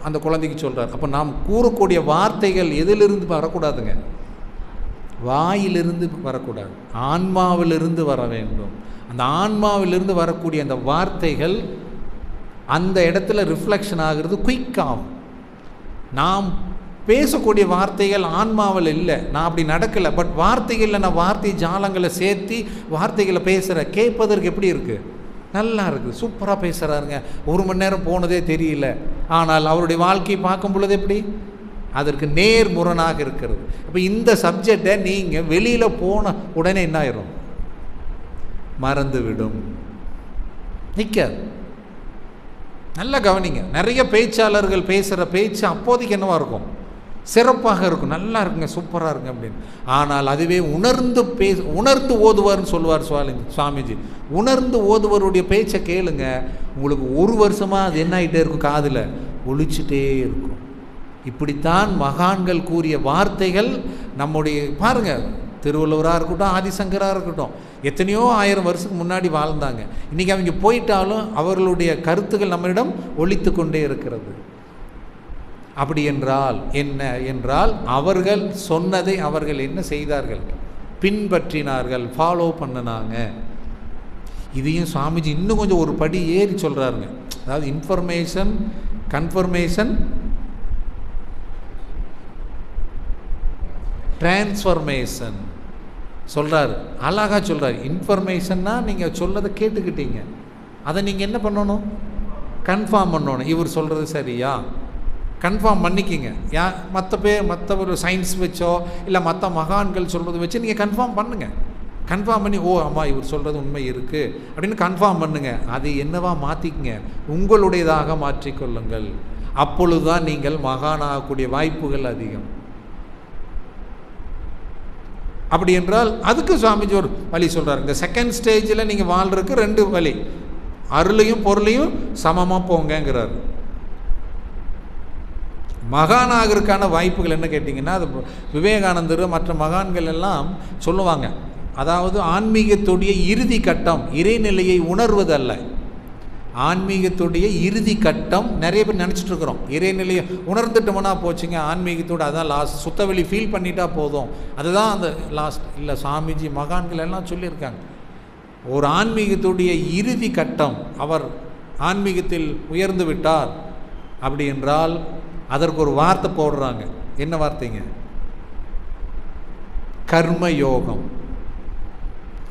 அந்த குழந்தைக்கு சொல்கிறார். அப்போ நாம் கூறக்கூடிய வார்த்தைகள் எதிலிருந்து வரக்கூடாதுங்க, வாயிலிருந்து வரக்கூடாது, ஆன்மாவிலிருந்து வர வேண்டும். அந்த ஆன்மாவிலிருந்து வரக்கூடிய அந்த வார்த்தைகள் அந்த இடத்துல ரிஃப்ளெக்ஷன் ஆகிறது குயிக்காகும். நாம் பேசக்கூடிய வார்த்தைகள் ஆன்மாவில் இல்லை, நான் அப்படி நடக்கலை, பட் வார்த்தைகளில் நான் வார்த்தை ஜாலங்களை சேர்த்து வார்த்தைகளை பேசுகிறேன். கேட்பதற்கு எப்படி இருக்குது? நல்லா இருக்குது, சூப்பராக பேசுகிறாருங்க, 1 மணி நேரம் போனதே தெரியல. ஆனால் அவருடைய வாழ்க்கையை பார்க்கும் பொழுது எப்படி? அதற்கு நேர்முரணாக இருக்கிறது. அப்போ இந்த சப்ஜெக்டை நீங்கள் வெளியில் போன உடனே என்ன ஆயிரும்? மறந்துவிடும், நிற்காது. நல்லா கவனிங்க, நிறைய பேச்சாளர்கள் பேசுகிற பேச்சு அப்போதைக்கு என்னவாக இருக்கும்? சிறப்பாக இருக்கும், நல்லா இருக்குங்க, சூப்பராக இருக்குங்க அப்படின்னு. ஆனால் அதுவே உணர்ந்து ஓதுவார்னு சொல்லுவார் சுவாமிஜி. உணர்ந்து ஓதுவருடைய பேச்சை கேளுங்க, உங்களுக்கு 1 வருஷமாக அது என்ன ஆகிட்டே இருக்கும், காதில் ஒழிச்சிட்டே இருக்கும். இப்படித்தான் மகான்கள் கூறிய வார்த்தைகள் நம்முடைய பாருங்கள், திருவள்ளுவராக இருக்கட்டும், ஆதிசங்கராக இருக்கட்டும், எத்தனையோ 1000 வருஷத்துக்கு முன்னாடி வாழ்ந்தாங்க. இன்றைக்கி அவங்க போயிட்டாலும் அவர்களுடைய கருத்துக்கள் நம்மளிடம் ஒலித்து கொண்டே இருக்கிறது. அப்படி என்றால் என்ன என்றால், அவர்கள் சொன்னதை அவர்கள் என்ன செய்தார்கள்? பின்பற்றினார்கள், ஃபாலோ பண்ணினாங்க. இதையும் சுவாமிஜி இன்னும் கொஞ்சம் ஒரு படி ஏறி சொல்கிறாருங்க. அதாவது இன்ஃபர்மேஷன், கன்ஃபர்மேஷன், டிரான்ஸ்ஃபர்மேஷன் சொல்கிறார். அழகாக சொல்கிறார். இன்ஃபர்மேஷன்னா நீங்கள் சொல்லதை கேட்டுக்கிட்டீங்க, அதை நீங்கள் என்ன பண்ணணும்? கன்ஃபார்ம் பண்ணணும். இவர் சொல்கிறது சரியா கன்ஃபார்ம் பண்ணிக்கிங்க. மற்ற ஒரு சயின்ஸ் வச்சோ இல்லை மற்ற மகான்கள் சொல்கிறது வச்சு நீங்கள் கன்ஃபார்ம் பண்ணுங்கள். கன்ஃபார்ம் பண்ணி, ஓ ஆமாம் இவர் சொல்கிறது உண்மை இருக்குது அப்படின்னு கன்ஃபார்ம் பண்ணுங்கள். அதை என்னவா மாற்றிக்கங்க, உங்களுடையதாக மாற்றிக்கொள்ளுங்கள். அப்பொழுது தான் நீங்கள் மகானாகக்கூடிய வாய்ப்புகள் அதிகம். அப்படி என்றால் அதுக்கு சுவாமிஜி ஒரு வழி சொல்கிறார். இந்த செகண்ட் ஸ்டேஜில் நீங்கள் வாழ்றதுக்கு 2 வழி, அருளையும் பொருளையும் சமமாக போங்கிறார். மகானாகிறதுக்கான வாய்ப்புகள் என்ன கேட்டிங்கன்னா, அது விவேகானந்தர் மற்ற மகான்கள் எல்லாம் சொல்லுவாங்க, அதாவது ஆன்மீகத்துடைய இறுதி கட்டம் இறைநிலையை உணர்வதல்ல. ஆன்மீகத்துடைய இறுதி கட்டம் நிறைய பேர் நினச்சிட்டு இருக்கிறோம். இறைநிலையை உணர்ந்துட்டோம்னா போச்சுங்க, ஆன்மீகத்தோடு அதான் லாஸ்ட், சுத்தவெளி ஃபீல் பண்ணிட்டா போதும், அதுதான் அந்த லாஸ்ட். இல்லை, சாமிஜி மகான்கள் எல்லாம் சொல்லியிருக்காங்க, ஒரு ஆன்மீகத்துடைய இறுதி கட்டம், அவர் ஆன்மீகத்தில் உயர்ந்து விட்டார் அப்படி என்றால் அதற்கு ஒரு வார்த்தை போடுறாங்க. என்ன வார்த்தைங்க? கர்மயோகம்.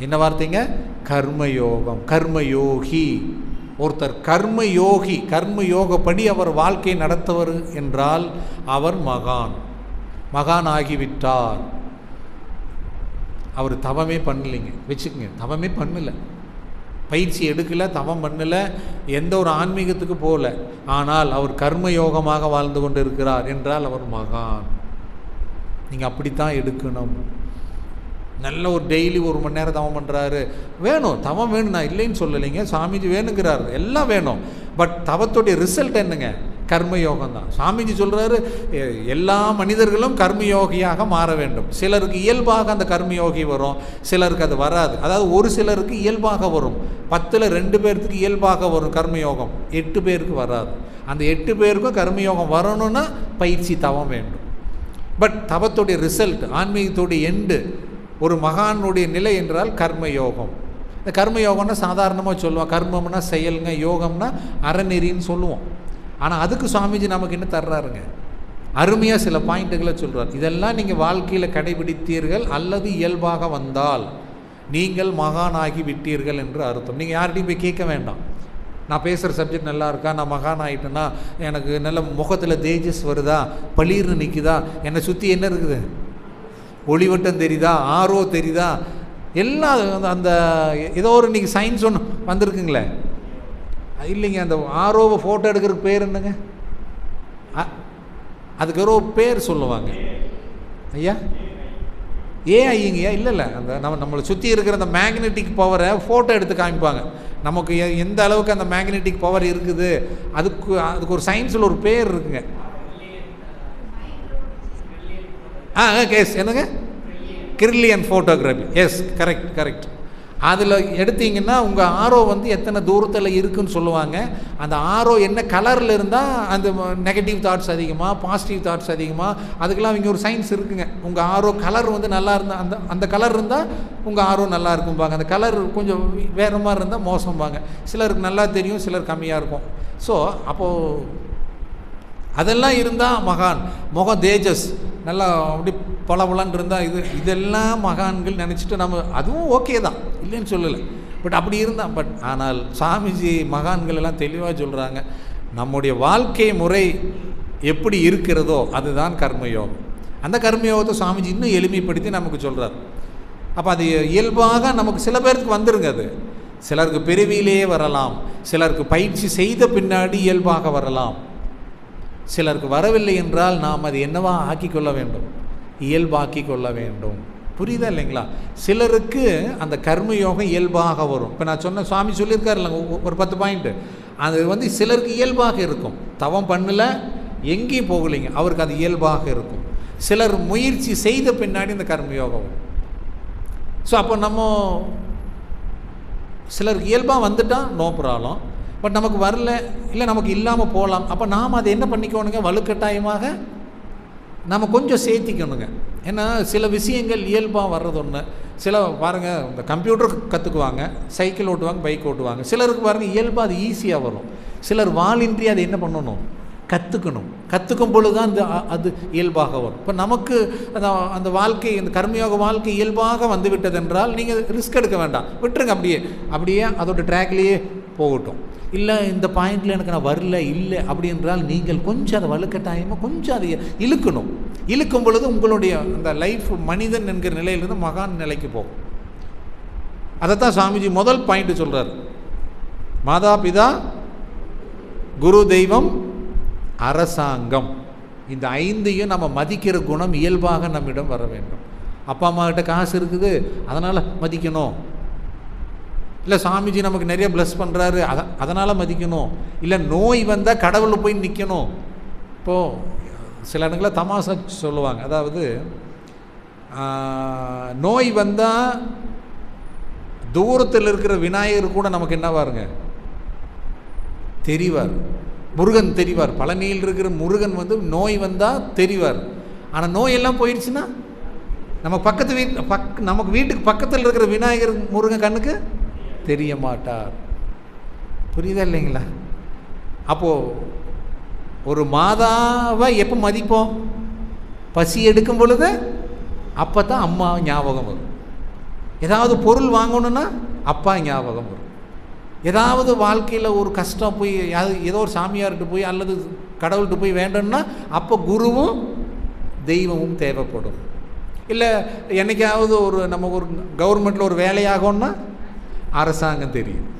என்ன வார்த்தைங்க? கர்மயோகம். கர்மயோகி. ஒருத்தர் கர்மயோகி, கர்மயோகப்படி அவர் வாழ்க்கையை நடத்தவர் என்றால் அவர் மகான் ஆகிவிட்டார். அவர் தவமே பண்ணலைங்க, வச்சுக்கோங்க, தவமே பண்ணலை, பயிற்சி எடுக்கலை, தவம் பண்ணலை, எந்த ஒரு ஆன்மீகத்துக்கு போகல, ஆனால் அவர் கர்மயோகமாக வாழ்ந்து கொண்டு இருக்கிறார் என்றால் அவர் மகான். நீங்கள் அப்படித்தான் எடுக்கணும். நல்ல ஒரு டெய்லி 1 மணி நேரம் தவம் பண்ணுறாரு, வேணும், தவம் வேணும், நான் இல்லைன்னு சொல்லலைங்க, சாமிஜி வேணுங்கிறார், எல்லாம் வேணும். பட் தவத்துடைய ரிசல்ட் என்னங்க? கர்மயோகம் தான். சாமிஜி சொல்கிறாரு, எல்லா மனிதர்களும் கர்மயோகியாக மாற வேண்டும். சிலருக்கு இயல்பாக அந்த கர்மயோகி வரும், சிலருக்கு அது வராது. அதாவது ஒரு சிலருக்கு இயல்பாக வரும், 10ல் 2 பேர்த்துக்கு இயல்பாக வரும் கர்மயோகம், 8 பேருக்கு வராது. அந்த 8 பேருக்கும் கர்மயோகம் வரணும்னா பயிற்சி, தவம் வேண்டும். பட் தவத்துடைய ரிசல்ட், ஆன்மீகத்துடைய எண்டு, ஒரு மகானுடைய நிலை என்றால் கர்மயோகம். இந்த கர்மயோகம்னா சாதாரணமாக சொல்லுவோம், கர்மம்னா செயலுங்க, யோகம்னா அறநெறின்னு சொல்லுவோம். ஆனால் அதுக்கு சுவாமிஜி நமக்கு என்ன தர்றாருங்க? அருமையாக சில பாயிண்ட்டுகளை சொல்கிறார். இதெல்லாம் நீங்கள் வாழ்க்கையில் கடைபிடித்தீர்கள் அல்லது இயல்பாக வந்தால் நீங்கள் மகானாகி விட்டீர்கள் என்று அர்த்தம். நீங்கள் யார்கிட்டையும் போய் கேட்க வேண்டாம், நான் பேசுகிற சப்ஜெக்ட் நல்லா இருக்கா, நான் மகான் ஆகிட்டேன்னா, எனக்கு நல்ல முகத்தில் தேஜஸ் வருதா, பளீர்னு நிற்குதா, என்னை சுற்றி என்ன இருக்குது, ஒளிவட்டம் தெரியுதா, ஆரோ தெரியுதா, எல்லாம் அந்த ஏதோ ஒரு இன்றைக்கி சயின்ஸ் ஒன்று வந்திருக்குங்களே, இல்லைங்க, அந்த ஆரோவை ஃபோட்டோ எடுக்கிறதுக்கு பேர் என்னங்க? அதுக்கு ஒரு பேர் சொல்லுவாங்க ஐயா, ஏஐங்கய்யா. இல்லை, அந்த நம்மளை சுற்றி இருக்கிற அந்த மேக்னெட்டிக் பவரை ஃபோட்டோ எடுத்து காமிப்பாங்க. நமக்கு எந்த அளவுக்கு அந்த மேக்னெட்டிக் பவர் இருக்குது, அதுக்கு ஒரு சயின்ஸில் ஒரு பேர் இருக்குங்க. கேஸ் என்னங்க? Kirlian photography. Yes, correct. அதில் எடுத்தீங்கன்னா உங்கள் ஆரோ வந்து எத்தனை தூரத்தில் இருக்குதுன்னு சொல்லுவாங்க. அந்த ஆரோ என்ன கலரில் இருந்தால் அந்த நெகட்டிவ் தாட்ஸ் அதிகமாக, பாசிட்டிவ் தாட்ஸ் அதிகமாக, அதுக்கெல்லாம் இங்கே ஒரு சயின்ஸ் இருக்குங்க. உங்கள் ஆரோ கலர் வந்து நல்லா இருந்தால், அந்த கலர் இருந்தால் உங்கள் ஆரோ நல்லா இருக்கும்பாங்க, அந்த கலர் கொஞ்சம் வேறு மாதிரி இருந்தால் மோசம்பாங்க. சிலருக்கு நல்லா தெரியும், சிலர் கம்மியாக இருக்கும். ஸோ அப்போது அதெல்லாம் இருந்தால் மகான். முகம் தேஜஸ் நல்லா அப்படி பளபளன்னு இருந்தால் இதெல்லாம் மகான்கள் நினச்சிட்டு நம்ம, அதுவும் ஓகே தான், இல்லைன்னு சொல்லலை. பட் அப்படி இருந்தால், ஆனால் சாமிஜி மகான்கள் எல்லாம் தெளிவாக சொல்கிறாங்க, நம்முடைய வாழ்க்கை முறை எப்படி இருக்கிறதோ அதுதான் கர்மயோகம். அந்த கர்மயோகத்தை சாமிஜி இன்னும் எளிமைப்படுத்தி நமக்கு சொல்கிறார். அப்போ அது இயல்பாக நமக்கு சில பேருக்கு வந்துருங்க. அது சிலருக்கு பிறவியிலேயே வரலாம், சிலருக்கு பயிற்சி செய்த பின்னாடி இயல்பாக வரலாம், சிலருக்கு வரவில்லை என்றால் நாம் அது என்னவா ஆக்கிக்கொள்ள வேண்டும்? இயல்பாக்கி கொள்ள வேண்டும். புரியுதா இல்லைங்களா? சிலருக்கு அந்த கர்மயோகம் இயல்பாக வரும். இப்போ நான் சொன்ன சுவாமி சொல்லியிருக்காருல்ல ஒரு 10 பாயிண்ட்டு, அது வந்து சிலருக்கு இயல்பாக இருக்கும். தவம் பண்ணல, எங்கேயும் போகலைங்க, அவருக்கு அது இயல்பாக இருக்கும். சிலர் முயற்சி செய்த பின்னாடி இந்த கர்மயோகம் வரும். ஸோ அப்போ நம்ம சிலருக்கு இயல்பாக வந்துட்டால் நோ ப்ராப்ளம். பட் நமக்கு வரல, இல்லை நமக்கு இல்லாமல் போகலாம். அப்போ நாம் அதை என்ன பண்ணிக்கணுங்க? வலுக்கட்டாயமாக நம்ம கொஞ்சம் சேர்த்திக்கணுங்க. ஏன்னா சில விஷயங்கள் இயல்பாக வர்றது ஒன்று. சில பாருங்கள், இந்த கம்ப்யூட்டர் கற்றுக்குவாங்க, சைக்கிள் ஓட்டுவாங்க, பைக் ஓட்டுவாங்க. சிலருக்கு பாருங்கள் இயல்பாக அது ஈஸியாக வரும். சிலர் வாலின்றி அதை என்ன பண்ணணும்? கற்றுக்கணும். கற்றுக்கும் பொழுது தான் அது இயல்பாக வரும். இப்போ நமக்கு அந்த வாழ்க்கை, இந்த கர்மயோக வாழ்க்கை இயல்பாக வந்து விட்டதென்றால் நீங்கள் ரிஸ்க் எடுக்க வேண்டாம், விட்டுருங்க. அப்படியே அதோட ட்ராக்லேயே போகட்டும். இல்லை இந்த பாயிண்டில் எனக்கு நான் வரல இல்லை அப்படி என்றால் நீங்கள் கொஞ்சம் அதை வலுக்கட்டாயமாக கொஞ்சம் அதை இழுக்கணும். இழுக்கும் பொழுது உங்களுடைய அந்த லைஃப் மனிதன் என்கிற நிலையிலிருந்து மகான் நிலைக்கு போகும். அதைத்தான் சாமிஜி முதல் பாயிண்ட் சொல்கிறார். மாதா பிதா குரு தெய்வம் அரசாங்கம், இந்த 5ஐயும் நம்ம மதிக்கிற குணம் இயல்பாக நம்மிடம் வர வேண்டும். அப்பா அம்மா கிட்ட காசு இருக்குது அதனால் மதிக்கணும், இல்லை சாமிஜி நமக்கு நிறைய ப்ளஸ் பண்ணுறாரு அதனால் மதிக்கணும், இல்லை நோய் வந்தால் கடவுளில் போய் நிற்கணும். இப்போது சில இடங்களில் தமாஷா சொல்லுவாங்க, அதாவது நோய் வந்தால் தூரத்தில் இருக்கிற விநாயகர் கூட நமக்கு என்ன பாருங்க தெரிவார், முருகன் தெரிவார். பழனியில் இருக்கிற முருகன் வந்து நோய் வந்தால் தெரிவார். ஆனால் நோயெல்லாம் போயிடுச்சுன்னா நம்ம நமக்கு வீட்டுக்கு பக்கத்தில் இருக்கிற விநாயகர் முருகன் கண்ணுக்கு தெரிய மாட்டார். புரியுதா இல்லைங்களா? அப்போது ஒரு மாதாவை எப்போ மதிப்போம்? பசி எடுக்கும் பொழுது அப்போ தான் அம்மா ஞாபகம் வரும். ஏதாவது பொருள் வாங்கணுன்னா அப்பா ஞாபகம் வரும். ஏதாவது வாழ்க்கையில் ஒரு கஷ்டம் போய் ஏதோ ஒரு சாமியார்கிட்ட போய் அல்லது கடவுள்கிட்ட போய் வேண்டும்னா அப்போ குருவும் தெய்வமும் தேவைப்படும். இல்லை என்னைக்காவது நம்ம ஒரு கவர்மெண்ட்டில் ஒரு வேலையாகும்னா அரசாங்கம் தெரியும்.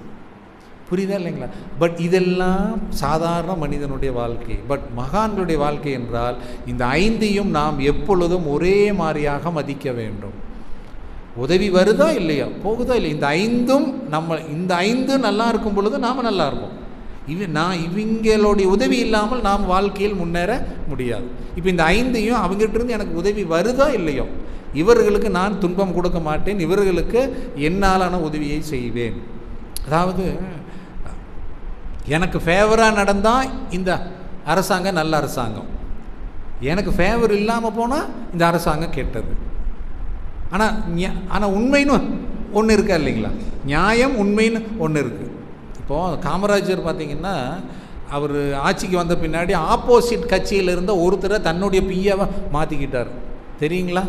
புரியுதா இல்லைங்களா? பட் இதெல்லாம் சாதாரண மனிதனுடைய வாழ்க்கை. பட் மகான்களுடைய வாழ்க்கை என்றால் இந்த 5ஐயும் நாம் எப்பொழுதும் ஒரே மாதிரியாக மதிக்க வேண்டும். உதவி வருதா இல்லையா, போகுதா இல்லை, இந்த 5 நல்லா இருக்கும் பொழுது நாம் நல்லா இருப்போம். இவங்களுடைய உதவி இல்லாமல் நாம் வாழ்க்கையில் முன்னேற முடியாது. இப்போ இந்த 5ஐயும் அவங்ககிட்ட இருந்து எனக்கு உதவி வருதா இல்லையோ, இவர்களுக்கு நான் துன்பம் கொடுக்க மாட்டேன், இவர்களுக்கு என்னாலான உதவியை செய்வேன். அதாவது எனக்கு ஃபேவராக நடந்தால் இந்த அரசாங்கம் நல்ல அரசாங்கம், எனக்கு ஃபேவர் இல்லாமல் போனால் இந்த அரசாங்கம் கெட்டது. ஆனால் உண்மைன்னு ஒன்று இருக்கா இல்லைங்களா? நியாயம் உண்மைன்னு ஒன்று இருக்குது. இப்போது காமராஜர் பார்த்திங்கன்னா அவர் ஆட்சிக்கு வந்த பின்னாடி ஆப்போசிட் கட்சியில் இருந்த ஒருத்தரை தன்னுடைய பிஏவை மாற்றிக்கிட்டார். தெரியுங்களா?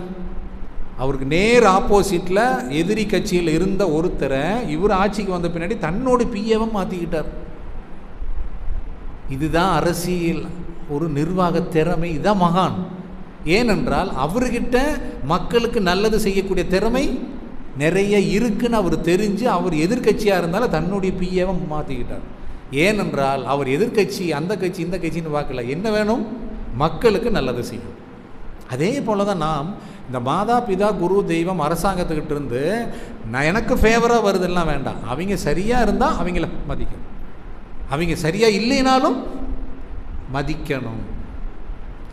அவருக்கு நேர் ஆப்போசிட்டில் எதிரி கட்சியில் இருந்த ஒருத்தரை இவர் ஆட்சிக்கு வந்த பின்னாடி தன்னுடைய பிஏவை மாற்றிக்கிட்டார். இதுதான் அரசியல் ஒரு நிர்வாக திறமை. இதுதான் மகான். ஏனென்றால் அவர்கிட்ட மக்களுக்கு நல்லது செய்யக்கூடிய திறமை நிறைய இருக்குன்னு அவர் தெரிஞ்சு அவர் எதிர்கட்சியாக இருந்தாலும் தன்னுடைய பிஏவை மாற்றிக்கிட்டார். ஏனென்றால் அவர் எதிர்கட்சி அந்த கட்சி இந்த கட்சின்னு பார்க்கல, என்ன வேணும், மக்களுக்கு நல்லது செய்யும். அதே போல் தான் நாம் இந்த மாதா பிதா குரு தெய்வம் அரசாங்கத்துக்கிட்ட இருந்து எனக்கு ஃபேவராக வருதெல்லாம் வேண்டாம். அவங்க சரியாக இருந்தால் அவங்கள மதிக்கணும், அவங்க சரியாக இல்லைனாலும் மதிக்கணும்.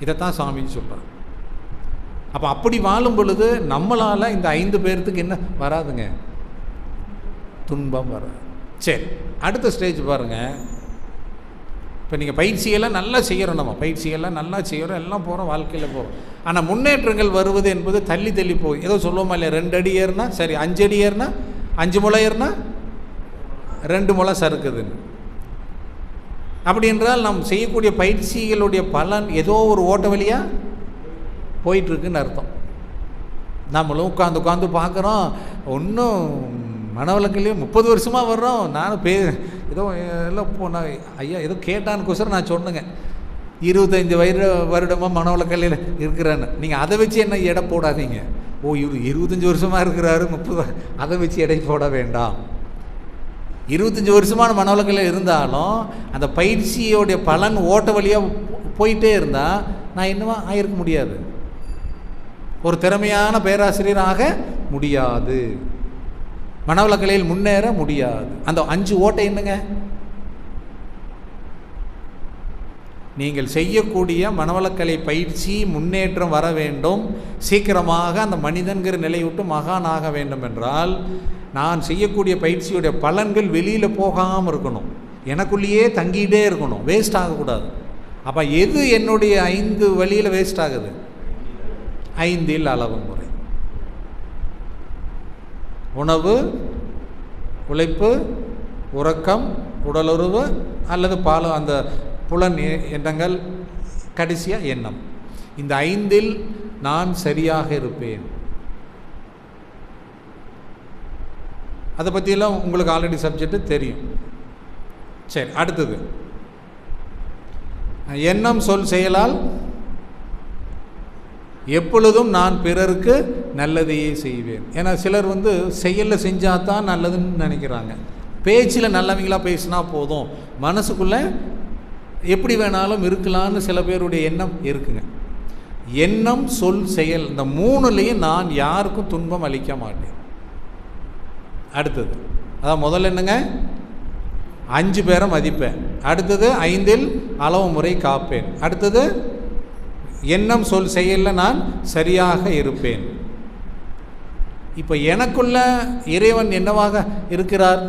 இதைத்தான் சாமின்னு சொல்கிறார். அப்போ அப்படி வாழும் பொழுது நம்மளால் இந்த 5 பேர்த்துக்கு என்ன வராதுங்க, துன்பம் வராது. சரி, அடுத்த ஸ்டேஜ் பாருங்கள். இப்போ நீங்கள் பயிற்சியெல்லாம் நல்லா செய்கிறோம், நம்ம பயிற்சியெல்லாம் நல்லா செய்கிறோம், எல்லாம் போகிறோம், வாழ்க்கையில் போகிறோம். ஆனால் முன்னேற்றங்கள் வருவது என்பது தள்ளி தள்ளி போய் ஏதோ சொல்லுவோமா இல்லையா, 2 அடி ஏறுனா சரி, 5 அடி ஏறுனா 5 முளை ஏறுனா 2 முளை சறுக்குதுன்னு. அப்படி என்றால் நாம் செய்யக்கூடிய பயிற்சிகளுடைய பலன் ஏதோ ஒரு ஓட்ட வழியாக போயிட்டுருக்குன்னு அர்த்தம். நம்மளும் உட்காந்து பார்க்குறோம், ஒன்றும் மனவளக்கிலேயே 30 வருஷமாக வர்றோம். நானும் ஏதோ எல்லாம் போனால் ஐயா ஏதோ கேட்டானுக்கோசரம் நான் சொன்னேங்க, 25 வருடமாக மனவளக்கல்லையில் இருக்கிறேன்னு. நீங்கள் அதை வச்சு என்ன எடை போடாதீங்க. ஓ இவர் 25 வருஷமாக இருக்கிறாரு, 30 அதை வச்சு எடை போட வேண்டாம். 25 வருஷமான மனவளக்கில் இருந்தாலும் அந்த பயிற்சியோடைய பலன் ஓட்ட வழியாக போயிட்டே இருந்தால் நான் என்னவா ஆகிருக்க முடியாது, ஒரு திறமையான பேராசிரியராக முடியாது, மனவளக்கலையில் முன்னேற முடியாது. அந்த 5 ஓட்டை என்னங்க, நீங்கள் செய்யக்கூடிய மனவளக்கலை பயிற்சி முன்னேற்றம் வர வேண்டும், சீக்கிரமாக அந்த மனிதன்கிற நிலை விட்டு மகானாக வேண்டும் என்றால் நான் செய்யக்கூடிய பயிற்சியுடைய பலன்கள் வெளியில் போகாமல் இருக்கணும், எனக்குள்ளேயே தங்கிட்டே இருக்கணும், வேஸ்ட் ஆகக்கூடாது. அப்போ எது என்னுடைய 5 வழியில் வேஸ்ட் ஆகுது? 5 அளவு முறை: உணவு, உழைப்பு, உறக்கம், உடலுறவு அல்லது அந்த புலன் எண்ணங்கள், கடைசியாக எண்ணம். இந்த 5 நான் சரியாக இருப்பேன். அதை பற்றியெல்லாம் உங்களுக்கு ஆல்ரெடி சப்ஜெக்டு தெரியும். சரி, அடுத்தது எண்ணம் சொல் செயலால் எப்பொழுதும் நான் பிறருக்கு நல்லதையே செய்வேன். ஏன்னா சிலர் செயலில் செஞ்சால் தான் நல்லதுன்னு நினைக்கிறாங்க. பேச்சில் நல்லவங்களாக பேசினா போதும், மனசுக்குள்ளே எப்படி வேணாலும் இருக்கலான்னு சில பேருடைய எண்ணம் இருக்குங்க. எண்ணம் சொல் செயல் இந்த 3லையும் நான் யாருக்கும் துன்பம் அளிக்க மாட்டேன். அடுத்தது அதான் முதல்ல என்னங்க, 5 பேரை மதிப்பேன். அடுத்தது 5 அளவு முறை காப்பேன். அடுத்தது எண்ணம் சொல் செயலில் நான் சரியாக இருப்பேன். இப்போ எனக்குள்ள இறைவன் என்னவாக இருக்கிறார்?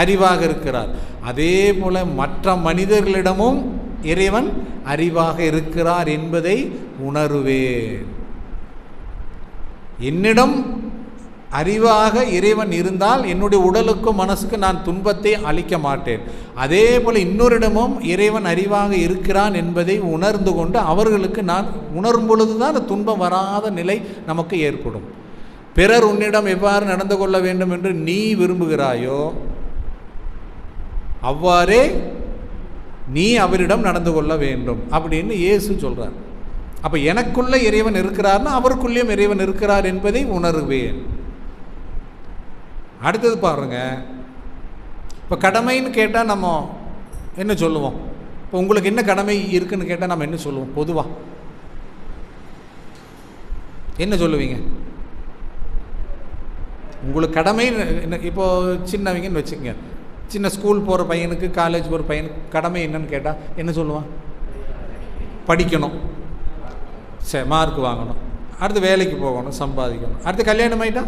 அறிவாக இருக்கிறார். அதே போல மற்ற மனிதர்களிடமும் இறைவன் அறிவாக இருக்கிறார் என்பதை உணருவேன். என்னிடம் அறிவாக இறைவன் இருந்தால் என்னுடைய உடலுக்கும் மனசுக்கு நான் துன்பத்தை அளிக்க மாட்டேன். அதே போல் இன்னொருடமும் இறைவன் அறிவாக இருக்கிறான் என்பதை உணர்ந்து கொண்டு அவர்களுக்கு நான் உணரும் பொழுது தான் அந்த துன்பம் வராத நிலை நமக்கு ஏற்படும். பிறர் உன்னிடம் எவ்வாறு நடந்து கொள்ள வேண்டும் என்று நீ விரும்புகிறாயோ அவ்வாறே நீ அவரிடம் நடந்து கொள்ள வேண்டும் அப்படின்னு இயேசு சொல்கிறார். அப்போ எனக்குள்ள இறைவன் இருக்கிறார்னா அவருக்குள்ளேயும் இறைவன் இருக்கிறார் என்பதை உணர்வேன். அடுத்தது பாருங்க, இப்போ கடமைன்னு கேட்டால் நம்ம என்ன சொல்லுவோம்? இப்போ உங்களுக்கு என்ன கடமை இருக்குன்னு கேட்டால் நம்ம என்ன சொல்லுவோம்? பொதுவாக என்ன சொல்லுவீங்க? உங்களுக்கு கடமை என்ன? இப்போது சின்னவங்கன்னு வச்சுக்கோங்க, சின்ன ஸ்கூல் போகிற பையனுக்கு, காலேஜ் போகிற பையனுக்கு கடமை என்னன்னு கேட்டால் என்ன சொல்லுவான்? படிக்கணும், சரி, மார்க் வாங்கணும், அடுத்து வேலைக்கு போகணும், சம்பாதிக்கணும், அடுத்து கல்யாணம் ஆகிட்டா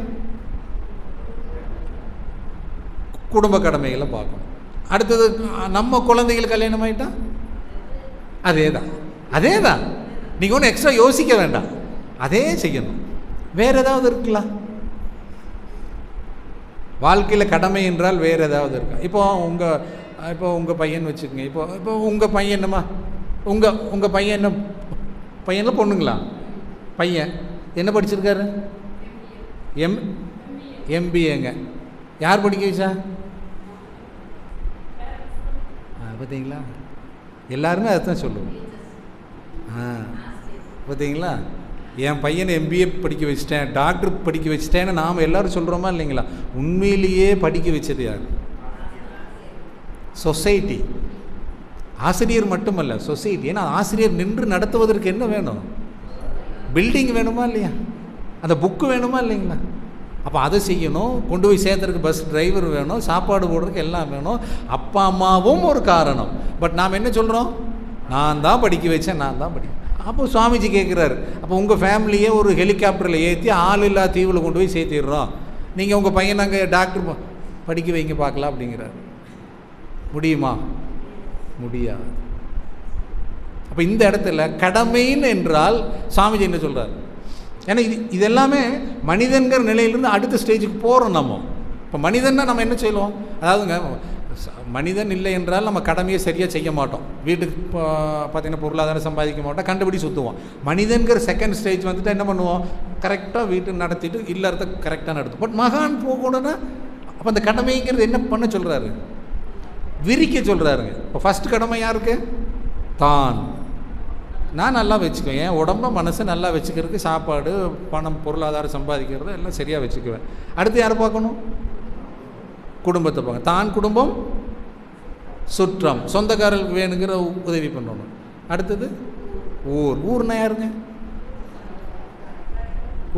குடும்ப கடமைகளை பார்க்கணும், அடுத்தது நம்ம குழந்தைகள் கல்யாணம் ஆகிட்டா அதே தான். நீங்கள் ஒன்றும் எக்ஸ்ட்ரா யோசிக்க வேண்டாம், அதே செய்யணும். வேறு ஏதாவது இருக்குல்ல? வாழ்க்கையில் கடமை என்றால் வேறு ஏதாவது இருக்கா? இப்போ உங்கள் பையன் வச்சுக்கோங்க. இப்போ உங்கள் பையன் என்னம்மா? உங்கள் பையன் என்ன? பையனில் பொண்ணுங்களா? பையன் என்ன படிச்சிருக்காரு? எம்பிஏங்க. யார் படிக்க வச்சா? பார்த்தீங்களா, எல்லாருமே அதைத்தான் சொல்லுவோம். பார்த்தீங்களா, என் பையனை எம்பிஏ படிக்க வச்சிட்டேன், டாக்டர் படிக்க வச்சிட்டேன்னு நாம் எல்லோரும் சொல்கிறோமா இல்லைங்களா? உண்மையிலேயே படிக்க வச்சது யார்? சொசைட்டி. ஆசிரியர் மட்டுமல்ல, சொசைட்டி. ஏன்னா ஆசிரியர் நின்று நடத்துவதற்கு என்ன வேணும்? பில்டிங் வேணுமா இல்லையா? அந்த புக்கு வேணுமா இல்லைங்களா? அப்போ அதை செய்யணும், கொண்டு போய் சேர்த்துறதுக்கு பஸ் டிரைவர் வேணும், சாப்பாடு போடுறதுக்கு எல்லாம் வேணும். அப்பா அம்மாவும் ஒரு காரணம். பட் நாம் என்ன சொல்கிறோம்? நான் தான் படிக்க வச்சேன், நான் தான் படிக்க. அப்போ சுவாமிஜி கேட்குறாரு, அப்போ உங்கள் ஃபேமிலியே ஒரு ஹெலிகாப்டரில் ஏற்றி ஆள் இல்லா தீவில் கொண்டு போய் சேர்த்திடுறோம், நீங்கள் உங்கள் பையனை அங்கே டாக்டர் படிக்க வைங்க பார்க்கலாம் அப்படிங்கிறார். முடியுமா? முடியாது. அப்போ இந்த இடத்துல கடமைன்னு என்றால் சாமிஜி என்ன சொல்கிறார்? ஏன்னா இது எல்லாமே மனிதன்கிற நிலையிலிருந்து அடுத்த ஸ்டேஜுக்கு போகிறோம் நம்ம. இப்போ மனிதன்னா நம்ம என்ன செய்வோம்? அதாவதுங்க, மனிதன் இல்லை என்றால் நம்ம கடமையை சரியாக செய்ய மாட்டோம். வீட்டுக்கு பார்த்திங்கன்னா பொருளாதாரம் சம்பாதிக்க மாட்டோம், கண்டுபிடி சுற்றுவோம். மனிதன்கிற செகண்ட் ஸ்டேஜ் வந்துட்டு என்ன பண்ணுவோம்? கரெக்டாக வீட்டு நடத்திட்டு இல்லறத கரெக்டாக நடத்தும். பட் மகான் போகணுன்னா அப்போ அந்த கடமைங்கிறது என்ன பண்ண சொல்கிறாரு? விரிக்க சொல்கிறாருங்க. இப்போ ஃபஸ்ட்டு கடமை யாருக்கு? தான். நான் நல்லா வச்சுக்குவேன், என் உடம்ப மனசை நல்லா வச்சுக்கிறதுக்கு சாப்பாடு, பணம், பொருளாதாரம் சம்பாதிக்கிறது எல்லாம் சரியாக வச்சுக்குவேன். அடுத்து யாரை பார்க்கணும்? குடும்பத்தை பார்க்க. தான், குடும்பம், சுற்றம், சொந்தக்காரர்களுக்கு வேணுங்கிற உதவி பண்ணணும். அடுத்தது ஊர். ஊர்னா யாருங்க?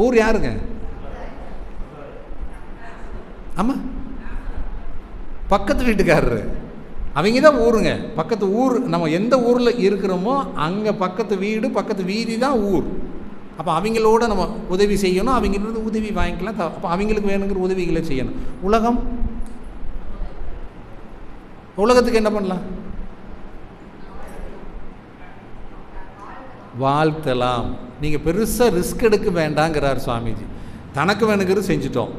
ஊர் யாருங்க? ஆமாம், பக்கத்து வீட்டுக்காரரு, அவங்க தான் ஊருங்க. பக்கத்து ஊர், நம்ம எந்த ஊரில் இருக்கிறோமோ அங்கே பக்கத்து வீடு, பக்கத்து வீதி தான் ஊர். அப்போ அவங்களோட நம்ம உதவி செய்யணும், அவங்கிட்ட உதவி வாங்கிக்கலாம். அப்போ அவங்களுக்கு வேணுங்கிற உதவிகளை செய்யணும். உலகம், உலகத்துக்கு என்ன பண்ணலாம்? வாழ்த்தலாம். நீங்கள் பெருசாக ரிஸ்க் எடுக்க வேண்டாங்கிறார் சுவாமிஜி. தனக்கு வேணுங்கிறது செஞ்சுட்டோம்,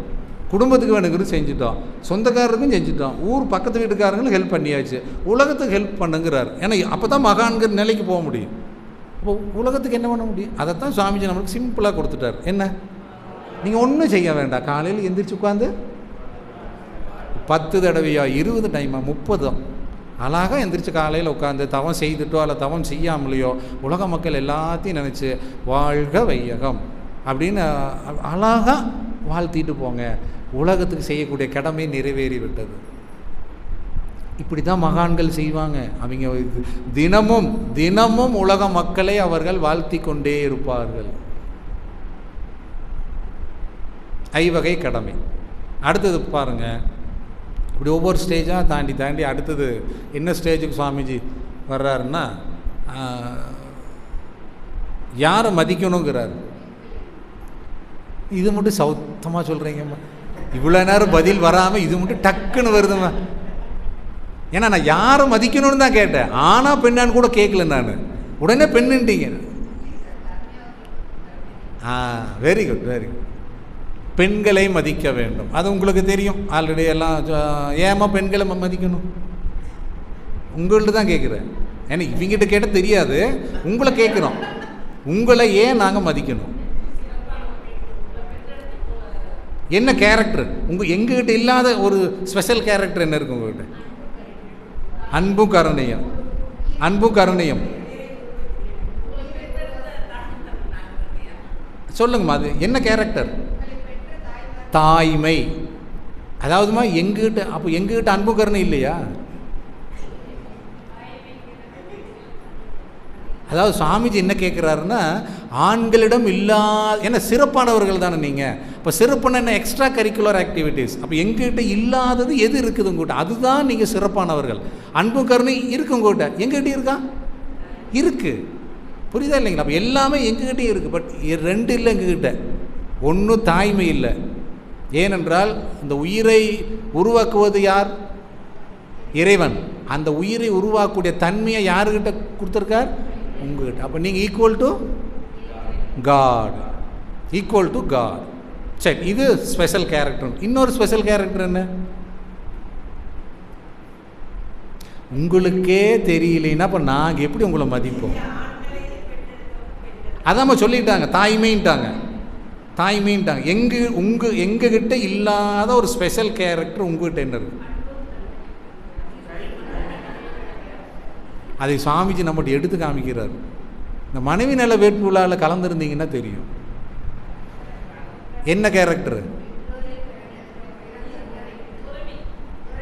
குடும்பத்துக்கு வேணுங்கிறது செஞ்சுட்டோம், சொந்தக்காரருக்கும் செஞ்சுட்டோம், ஊர் பக்கத்து வீட்டுக்காரங்களும் ஹெல்ப் பண்ணியாச்சு, உலகத்துக்கு ஹெல்ப் பண்ணுங்கிறார். ஏன்னா அப்போ தான் மகான்கிற நிலைக்கு போக முடியும். அப்போ உலகத்துக்கு என்ன பண்ண முடியும்? அதைத்தான் சுவாமிஜி நம்மளுக்கு சிம்பிளாக கொடுத்துட்டார். என்ன? நீங்கள் ஒன்றும் செய்ய வேண்டாம். காலையில் எந்திரிச்சு உட்காந்து 10 தடவையா, 20 டைமா, 30 அழகாக எந்திரிச்சு காலையில் உட்காந்து தவம் செய்துட்டோ அல்ல தவம் செய்யாமலையோ உலக மக்கள் எல்லாத்தையும் நினச்சி வாழ்க வையகம் அப்படின்னு அழகாக வாழ்த்திட்டு போங்க. உலகத்துக்கு செய்யக்கூடிய கடமை நிறைவேறி விட்டது. இப்படி தான் மகான்கள் செய்வாங்க. அவங்க தினமும் தினமும் உலக மக்களை அவர்கள் வாழ்த்தி கொண்டே இருப்பார்கள். ஐவகை கடமை. அடுத்தது பாருங்க, இப்படி ஒவ்வொரு ஸ்டேஜாக தாண்டி தாண்டி அடுத்தது என்ன ஸ்டேஜுக்கு சுவாமிஜி வர்றாருன்னா, யாரை மதிக்கணுங்கிறார்? இது மட்டும் சௌத்தமாக சொல்கிறீங்கம்மா, இவ்வளோ நேரம் பதில் வராமல் இது மட்டும் டக்குன்னு வருதும்மா. ஏன்னா நான் யாரை மதிக்கணும்னு தான் கேட்டேன், ஆனா பெண்ணான்னு கூட கேட்கல நான், உடனே பெண்ணுட்டீங்க. Very good very good. பெண்களை மதிக்க வேண்டும், அது உங்களுக்கு தெரியும் ஆல்ரெடி எல்லாம். ஏமா பெண்களை மதிக்கணும் உங்கள்கிட்ட தான் கேட்குறேன். ஏன்னா இவங்கிட்ட கேட்ட தெரியாது, உங்களை கேட்குறோம். உங்களை ஏன் நாங்கள் மதிக்கணும்? என்ன கேரக்டர் எங்ககிட்ட இல்லாத ஒரு ஸ்பெஷல் கேரக்டர் என்ன இருக்கு உங்ககிட்ட? அன்பும் கருணையும். அன்பும் கருணையும் சொல்லுங்கம்மா, அது என்ன கேரக்டர்? தாய்மை. அதாவதுமா எங்ககிட்ட, அப்போ எங்ககிட்ட அன்பு கருணை இல்லையா? அதாவது சுவாமிஜி என்ன கேட்குறாருன்னா, ஆண்களிடம் இல்லாத, ஏன்னா சிறப்பானவர்கள் தானே நீங்கள், இப்போ சிறப்புன்னு என்ன எக்ஸ்ட்ரா கரிக்குலர் ஆக்டிவிட்டீஸ், அப்போ எங்ககிட்ட இல்லாதது எது இருக்குது உங்கள்கிட்ட, அதுதான் நீங்கள் சிறப்பானவர்கள். அன்பு கருணை இருக்கு உங்கள்கிட்ட, எங்ககிட்ட இருக்கா? இருக்குது. புரியுதா இல்லைங்களா? அப்போ எல்லாமே எங்ககிட்டயும் இருக்குது. பட் ரெண்டு இல்லை எங்ககிட்ட. ஒன்று தாய்மை இல்லை. ஏனென்றால் இந்த உயிரை உருவாக்குவது யார்? இறைவன். அந்த உயிரை உருவாக்கக்கூடிய தன்மையை யாருக்கிட்ட கொடுத்துருக்கார்? உங்ககிட்ட. அப்போ நீங்கள் equal to God, equal to God. சரி, இது ஸ்பெஷல் கேரக்டர். இன்னொரு ஸ்பெஷல் கேரக்டர் என்ன? உங்களுக்கே தெரியலைன்னா அப்போ நாங்கள் எப்படி உங்களை மதிப்போம்? அதான் சொல்லிட்டாங்க, தாய்மைன்ட்டாங்க, தாய்மைன்ட்டாங்க. எங்ககிட்ட இல்லாத ஒரு ஸ்பெஷல் கேரக்டர் உங்ககிட்ட என்ன இருக்கு? அதை சுவாமிஜி நம்மகிட்ட எடுத்து காமிக்கிறார். இந்த மனைவி நல வேட்பு விழாவில் கலந்துருந்தீங்கன்னா தெரியும் என்ன கேரக்டர்.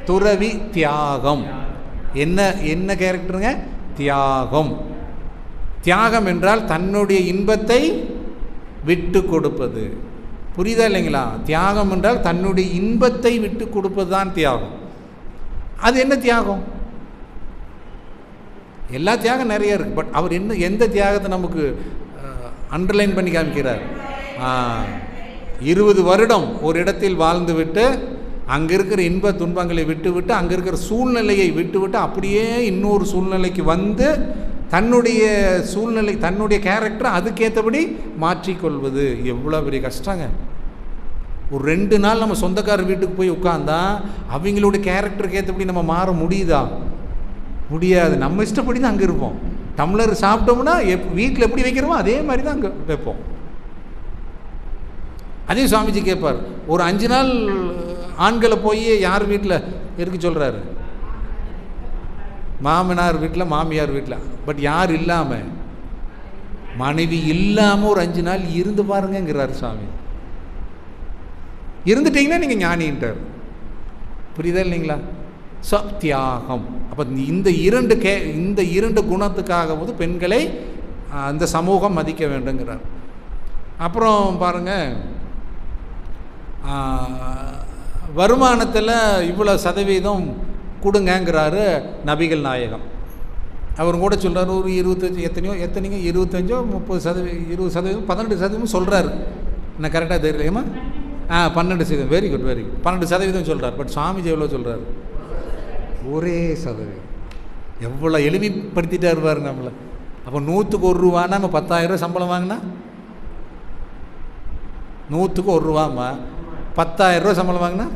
துறவி தியாகம். என்ன என்ன கேரக்டருங்க? தியாகம். தியாகம் என்றால் தன்னுடைய இன்பத்தை விட்டு கொடுப்பது. புரியுதா இல்லைங்களா? தியாகம் என்றால் தன்னுடைய இன்பத்தை விட்டு கொடுப்பது தான் தியாகம். அது என்ன தியாகம்? எல்லா தியாகம் நிறைய இருக்குது. பட் அவர் எந்த தியாகத்தை நமக்கு அண்டர்லைன் பண்ணி காமிக்கிறார்? 20 வருடம் ஒரு இடத்தில் வாழ்ந்து விட்டு அங்கே இருக்கிற இன்ப துன்பங்களை விட்டுவிட்டு, அங்கே இருக்கிற சூழ்நிலையை விட்டுவிட்டு அப்படியே இன்னொரு சூழ்நிலைக்கு வந்து தன்னுடைய சூழ்நிலை, தன்னுடைய கேரக்டரை அதுக்கேற்றபடி மாற்றிக்கொள்வது எவ்வளோ பெரிய கஷ்டங்க. ஒரு 2 நாள் நம்ம சொந்தக்காரர் வீட்டுக்கு போய் உட்கார்ந்தா அவங்களுடைய கேரக்டருக்கு ஏற்றபடி நம்ம மாற முடியுதா? முடியாது. நம்ம இஷ்டப்படி தான் அங்கே இருப்போம். டம்ளர் சாப்பிட்டோம்னா வீட்டில் எப்படி வைக்கிறோமோ அதே மாதிரி தான் அங்கே வைப்போம். அதே சுவாமிஜி கேட்பார், ஒரு 5 நாள் ஆண்களை போய் யார் வீட்டில் இருக்க சொல்கிறாரு? மாமனார் வீட்டில், மாமியார் வீட்டில். பட் யார் இல்லாமல், மனைவி இல்லாமல் ஒரு 5 நாள் இருந்து பாருங்கிறார் சுவாமி. இருந்துட்டீங்கன்னா நீங்கள் ஞானின்றார். புரியுதா இல்லைங்களா? தியாகம். அப்போ இந்த இரண்டு குணத்துக்காக போது பெண்களை அந்த சமூகம் மதிக்க வேண்டுங்கிறார். அப்புறம் பாருங்கள், வருமானத்தில் இவ்வளோ சதவீதம் கொடுங்கங்கிறாரு நபிகள் நாயகம். அவர் கூட சொல்கிறார், ஒரு 25 எத்தனையோ 25 30%, 20%, 12% சொல்கிறாரு. என்ன கரெக்டாக தெரியலையம்மா? 12%. Very good very good. 12% சொல்கிறார். பட் சுவாமிஜி எவ்வளோ சொல்கிறார்? ஒரே சதவீதம். எவ்வளோ எளிமைப்படுத்திட்டார் பாருங்க நம்மளை. அப்போ 100க்கு 1 ரூபான்னா நம்ம 10,000 சம்பளம் வாங்கினா 100க்கு 1 ரூபாம்மா, 10,000 சம்பளம் வாங்கினா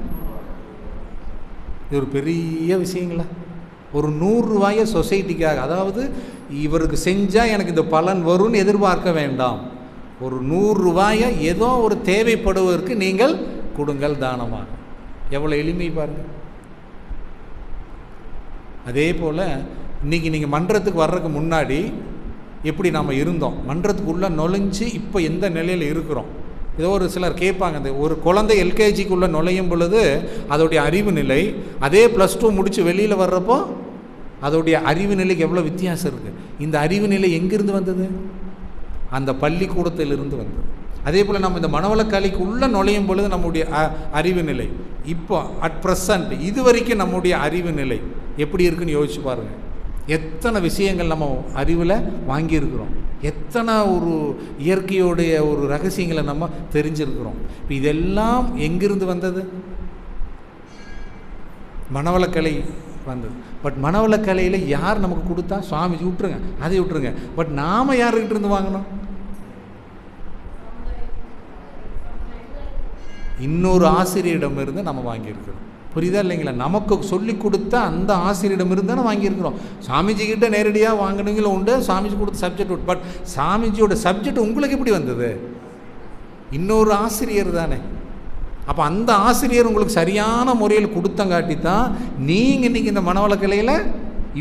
இது ஒரு பெரிய விஷயங்களா? ஒரு 100 ரூபாயை சொசைட்டிக்காக, அதாவது இவருக்கு செஞ்சால் எனக்கு இந்த பலன் வரும்னு எதிர்பார்க்க வேண்டாம். ஒரு 100 ரூபாயை ஏதோ ஒரு தேவைப்படுவதற்கு நீங்கள் கொடுங்கள் தானமாக. எவ்வளோ எளிமை பாருங்கள். அதே போல் இன்றைக்கி நீங்கள் மன்றத்துக்கு வர்றதுக்கு முன்னாடி எப்படி நாம் இருந்தோம், மன்றத்துக்குள்ளே நுழைஞ்சு இப்போ எந்த நிலையில் இருக்கிறோம். ஏதோ ஒரு சிலர் கேட்பாங்க, அந்த ஒரு குழந்தை எல்கேஜிக்குள்ளே நுழையும் பொழுது அதோடைய அறிவு நிலை, அதே +2 முடித்து வெளியில் வர்றப்போ அதோடைய அறிவு நிலைக்கு எவ்வளோ வித்தியாசம் இருக்குது. இந்த அறிவு நிலை எங்கிருந்து வந்தது? அந்த பள்ளிக்கூடத்திலிருந்து வந்தது. அதே போல் நம்ம இந்த மனவளக்கலைக்கு உள்ளே நுழையும் பொழுது நம்முடைய அறிவு நிலை இப்போ அட் ப்ரெசண்ட் இது வரைக்கும் நம்முடைய அறிவு நிலை எப்படி இருக்குன்னு யோசிச்சு பாருங்கள். எத்தனை விஷயங்கள் நம்ம அறிவில் வாங்கியிருக்கிறோம். எத்தனை ஒரு இயற்கையோடைய ஒரு ரகசியங்களை நம்ம தெரிஞ்சிருக்கிறோம். இப்போ இதெல்லாம் எங்கிருந்து வந்தது? மனவளக்கலை வந்தது. பட் மனவளக்கலையில் யார் நமக்கு கொடுத்தா? சுவாமிஜி. விட்டுருங்க, அதை விட்டுருங்க. பட் நாம் யாருக்கிட்ட இருந்து வாங்கணும்? இன்னொரு ஆசிரியரிடமிருந்து நம்ம வாங்கியிருக்கிறோம். புரியுதா இல்லைங்களா? நமக்கு சொல்லி கொடுத்த அந்த ஆசிரியரிடமிருந்து தானே வாங்கியிருக்கிறோம். சாமிஜிக்கிட்ட நேரடியாக வாங்கினவங்களும் உண்டு, சாமிஜி கொடுத்த சப்ஜெக்ட் உண்டு. பட் சாமிஜியோட சப்ஜெக்ட் உங்களுக்கு எப்படி வந்தது? இன்னொரு ஆசிரியர் தானே. அப்போ அந்த ஆசிரியர் உங்களுக்கு சரியான முறையில் கொடுத்தங்காட்டி தான் நீங்கள் இன்றைக்கி இந்த மனவளக்கலையில்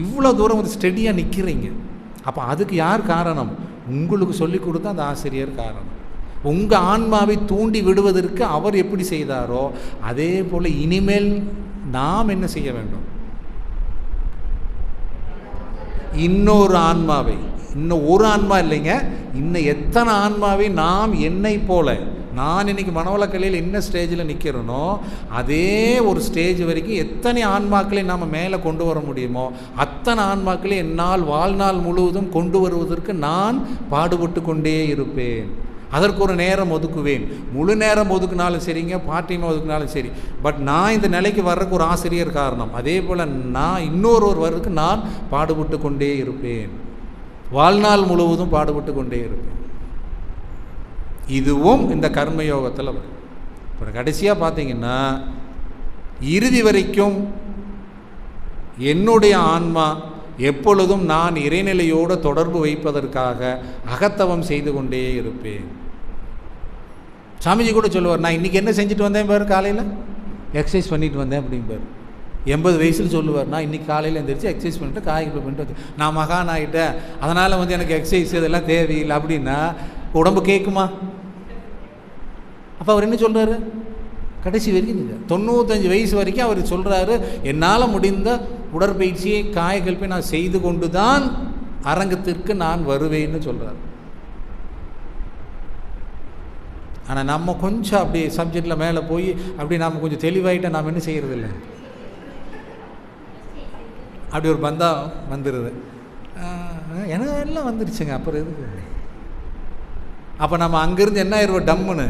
இவ்வளோ தூரம் ஒரு ஸ்டெடியாக நிற்கிறீங்க. அப்போ அதுக்கு யார் காரணம்? உங்களுக்கு சொல்லி கொடுத்த அந்த ஆசிரியர் காரணம். உங்கள் ஆன்மாவை தூண்டி விடுவதற்கு அவர் எப்படி செய்தாரோ அதே போல் இனிமேல் நாம் என்ன செய்ய வேண்டும்? இன்னொரு ஆன்மாவை, இன்னும் ஒரு ஆன்மா இல்லைங்க, இன்னும் எத்தனை ஆன்மாவை நாம் என்னை போல, நான் இன்றைக்கி மனவளக்கலையில் என்ன ஸ்டேஜில் நிற்கிறேனோ அதே ஒரு ஸ்டேஜ் வரைக்கும் எத்தனை ஆன்மாக்களை நாம் மேலே கொண்டு வர முடியுமோ அத்தனை ஆன்மாக்களை என்னால் வாழ்நாள் முழுவதும் கொண்டு வருவதற்கு நான் பாடுபட்டு கொண்டே இருப்பேன். அதற்கு ஒரு நேரம் ஒதுக்குவேன். முழு நேரம் ஒதுக்குனாலும் சரிங்க, பார்ட் டைமாக ஒதுக்குனாலும் சரி. பட் நான் இந்த நிலைக்கு வர்றதுக்கு ஒரு ஆசிரியர் காரணம். அதே போல் நான் இன்னொரு வர்றதுக்கு நான் பாடுபட்டு கொண்டே இருப்பேன். வாழ்நாள் முழுவதும் பாடுபட்டு கொண்டே இருப்பேன். இதுவும் இந்த கர்மயோகத்தில் வரும். இப்போ கடைசியாக பார்த்தீங்கன்னா இறுதி வரைக்கும் என்னுடைய ஆன்மா எப்பொழுதும் நான் இறைநிலையோடு தொடர்பு வைப்பதற்காக அகத்தவம் செய்து கொண்டே இருப்பேன். சாமிஜி கூட சொல்லுவார், நான் இன்றைக்கி என்ன செஞ்சுட்டு வந்தேன் பாரு, காலையில் எக்ஸசைஸ் பண்ணிட்டு வந்தேன் அப்படிம்பார். 80 வயசில் சொல்லுவார், நான் இன்றைக்கி காலையில் எழுந்திரிச்சு எக்ஸசைஸ் பண்ணிட்டு காய்கறி பண்ணிட்டு வந்து நான் மகான் ஆகிட்டேன், அதனால் எனக்கு எக்ஸசைஸ் இதெல்லாம் தேவையில்லை அப்படின்னா உடம்பு கேட்குமா? அப்போ அவர் என்ன சொல்கிறாரு? கடைசி வரைக்கும் 95 வயசு வரைக்கும் அவர் சொல்கிறாரு, என்னால் முடிந்த உடற்பயிற்சியை காயகல்பை நான் செய்து கொண்டு தான் அரங்கத்திற்கு நான் வருவேன்னு சொல்கிறார். ஆனால் நம்ம கொஞ்சம் அப்படி சப்ஜெக்டில் மேலே போய் அப்படி நாம் கொஞ்சம் தெளிவாயிட்டால் நாம் என்ன செய்கிறதில்ல, அப்படி ஒரு பந்தா வந்துடுது. எனக்கு எல்லாம் வந்துருச்சுங்க, அப்புறம் எதுக்கு? அப்போ நம்ம அங்கேருந்து என்ன ஆயிடுவோம்? டம்முன்னு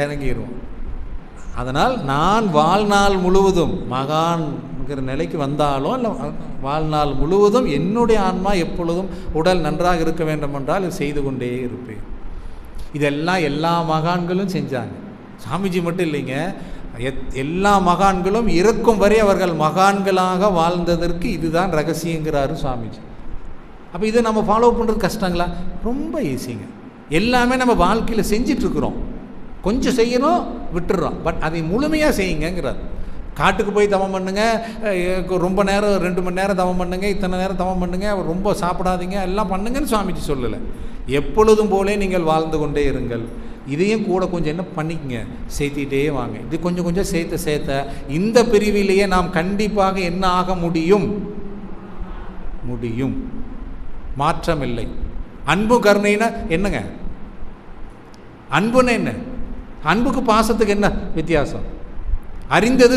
இறங்கிடுவோம். அதனால் நான் வாழ்நாள் முழுவதும் மகான்கிற நிலைக்கு வந்தாலும் இல்லை வாழ்நாள் முழுவதும் என்னுடைய ஆன்மா எப்பொழுதும் உடல் நன்றாக இருக்க வேண்டும் என்றால் செய்து கொண்டே இருப்பேன். இதெல்லாம் எல்லா மகான்களும் செஞ்சாங்க. சாமிஜி மட்டும் இல்லைங்க, எல்லா மகான்களும் இறக்கும் வரை அவர்கள் மகான்களாக வாழ்ந்ததற்கு இதுதான் ரகசியங்கிறாரு சாமிஜி. அப்போ இதை நம்ம ஃபாலோ பண்ணுறது கஷ்டங்களா? ரொம்ப ஈஸிங்க. எல்லாமே நம்ம வாழ்க்கையில் செஞ்சிட்ருக்குறோம். கொஞ்சம் செய்யணும், விட்டுடுறோம். பட் அதை முழுமையாக செய்யுங்கிறார். காட்டுக்கு போய் தவம் பண்ணுங்க, ரொம்ப நேரம் 2 மணி நேரம் தவம் பண்ணுங்க, இத்தனை நேரம் தவம் பண்ணுங்க, ரொம்ப சாப்பிடாதீங்க, எல்லாம் பண்ணுங்கன்னு சுவாமிஜி சொல்லலை. எப்பொழுதும் போலே நீங்கள் வாழ்ந்து கொண்டே இருங்கள். இதையும் கூட கொஞ்சம் என்ன பண்ணிக்கங்க, சேர்த்திட்டே வாங்க. இது கொஞ்சம் கொஞ்சம் சேர்த்த இந்த பிரிவிலேயே நாம் கண்டிப்பாக என்ன ஆக முடியும்? மாற்றம் இல்லை. அன்பு கருணைனா என்னங்க? அன்புன்னு என்ன? அன்புக்கு பாசத்துக்கு என்ன வித்தியாசம்? அறிந்தது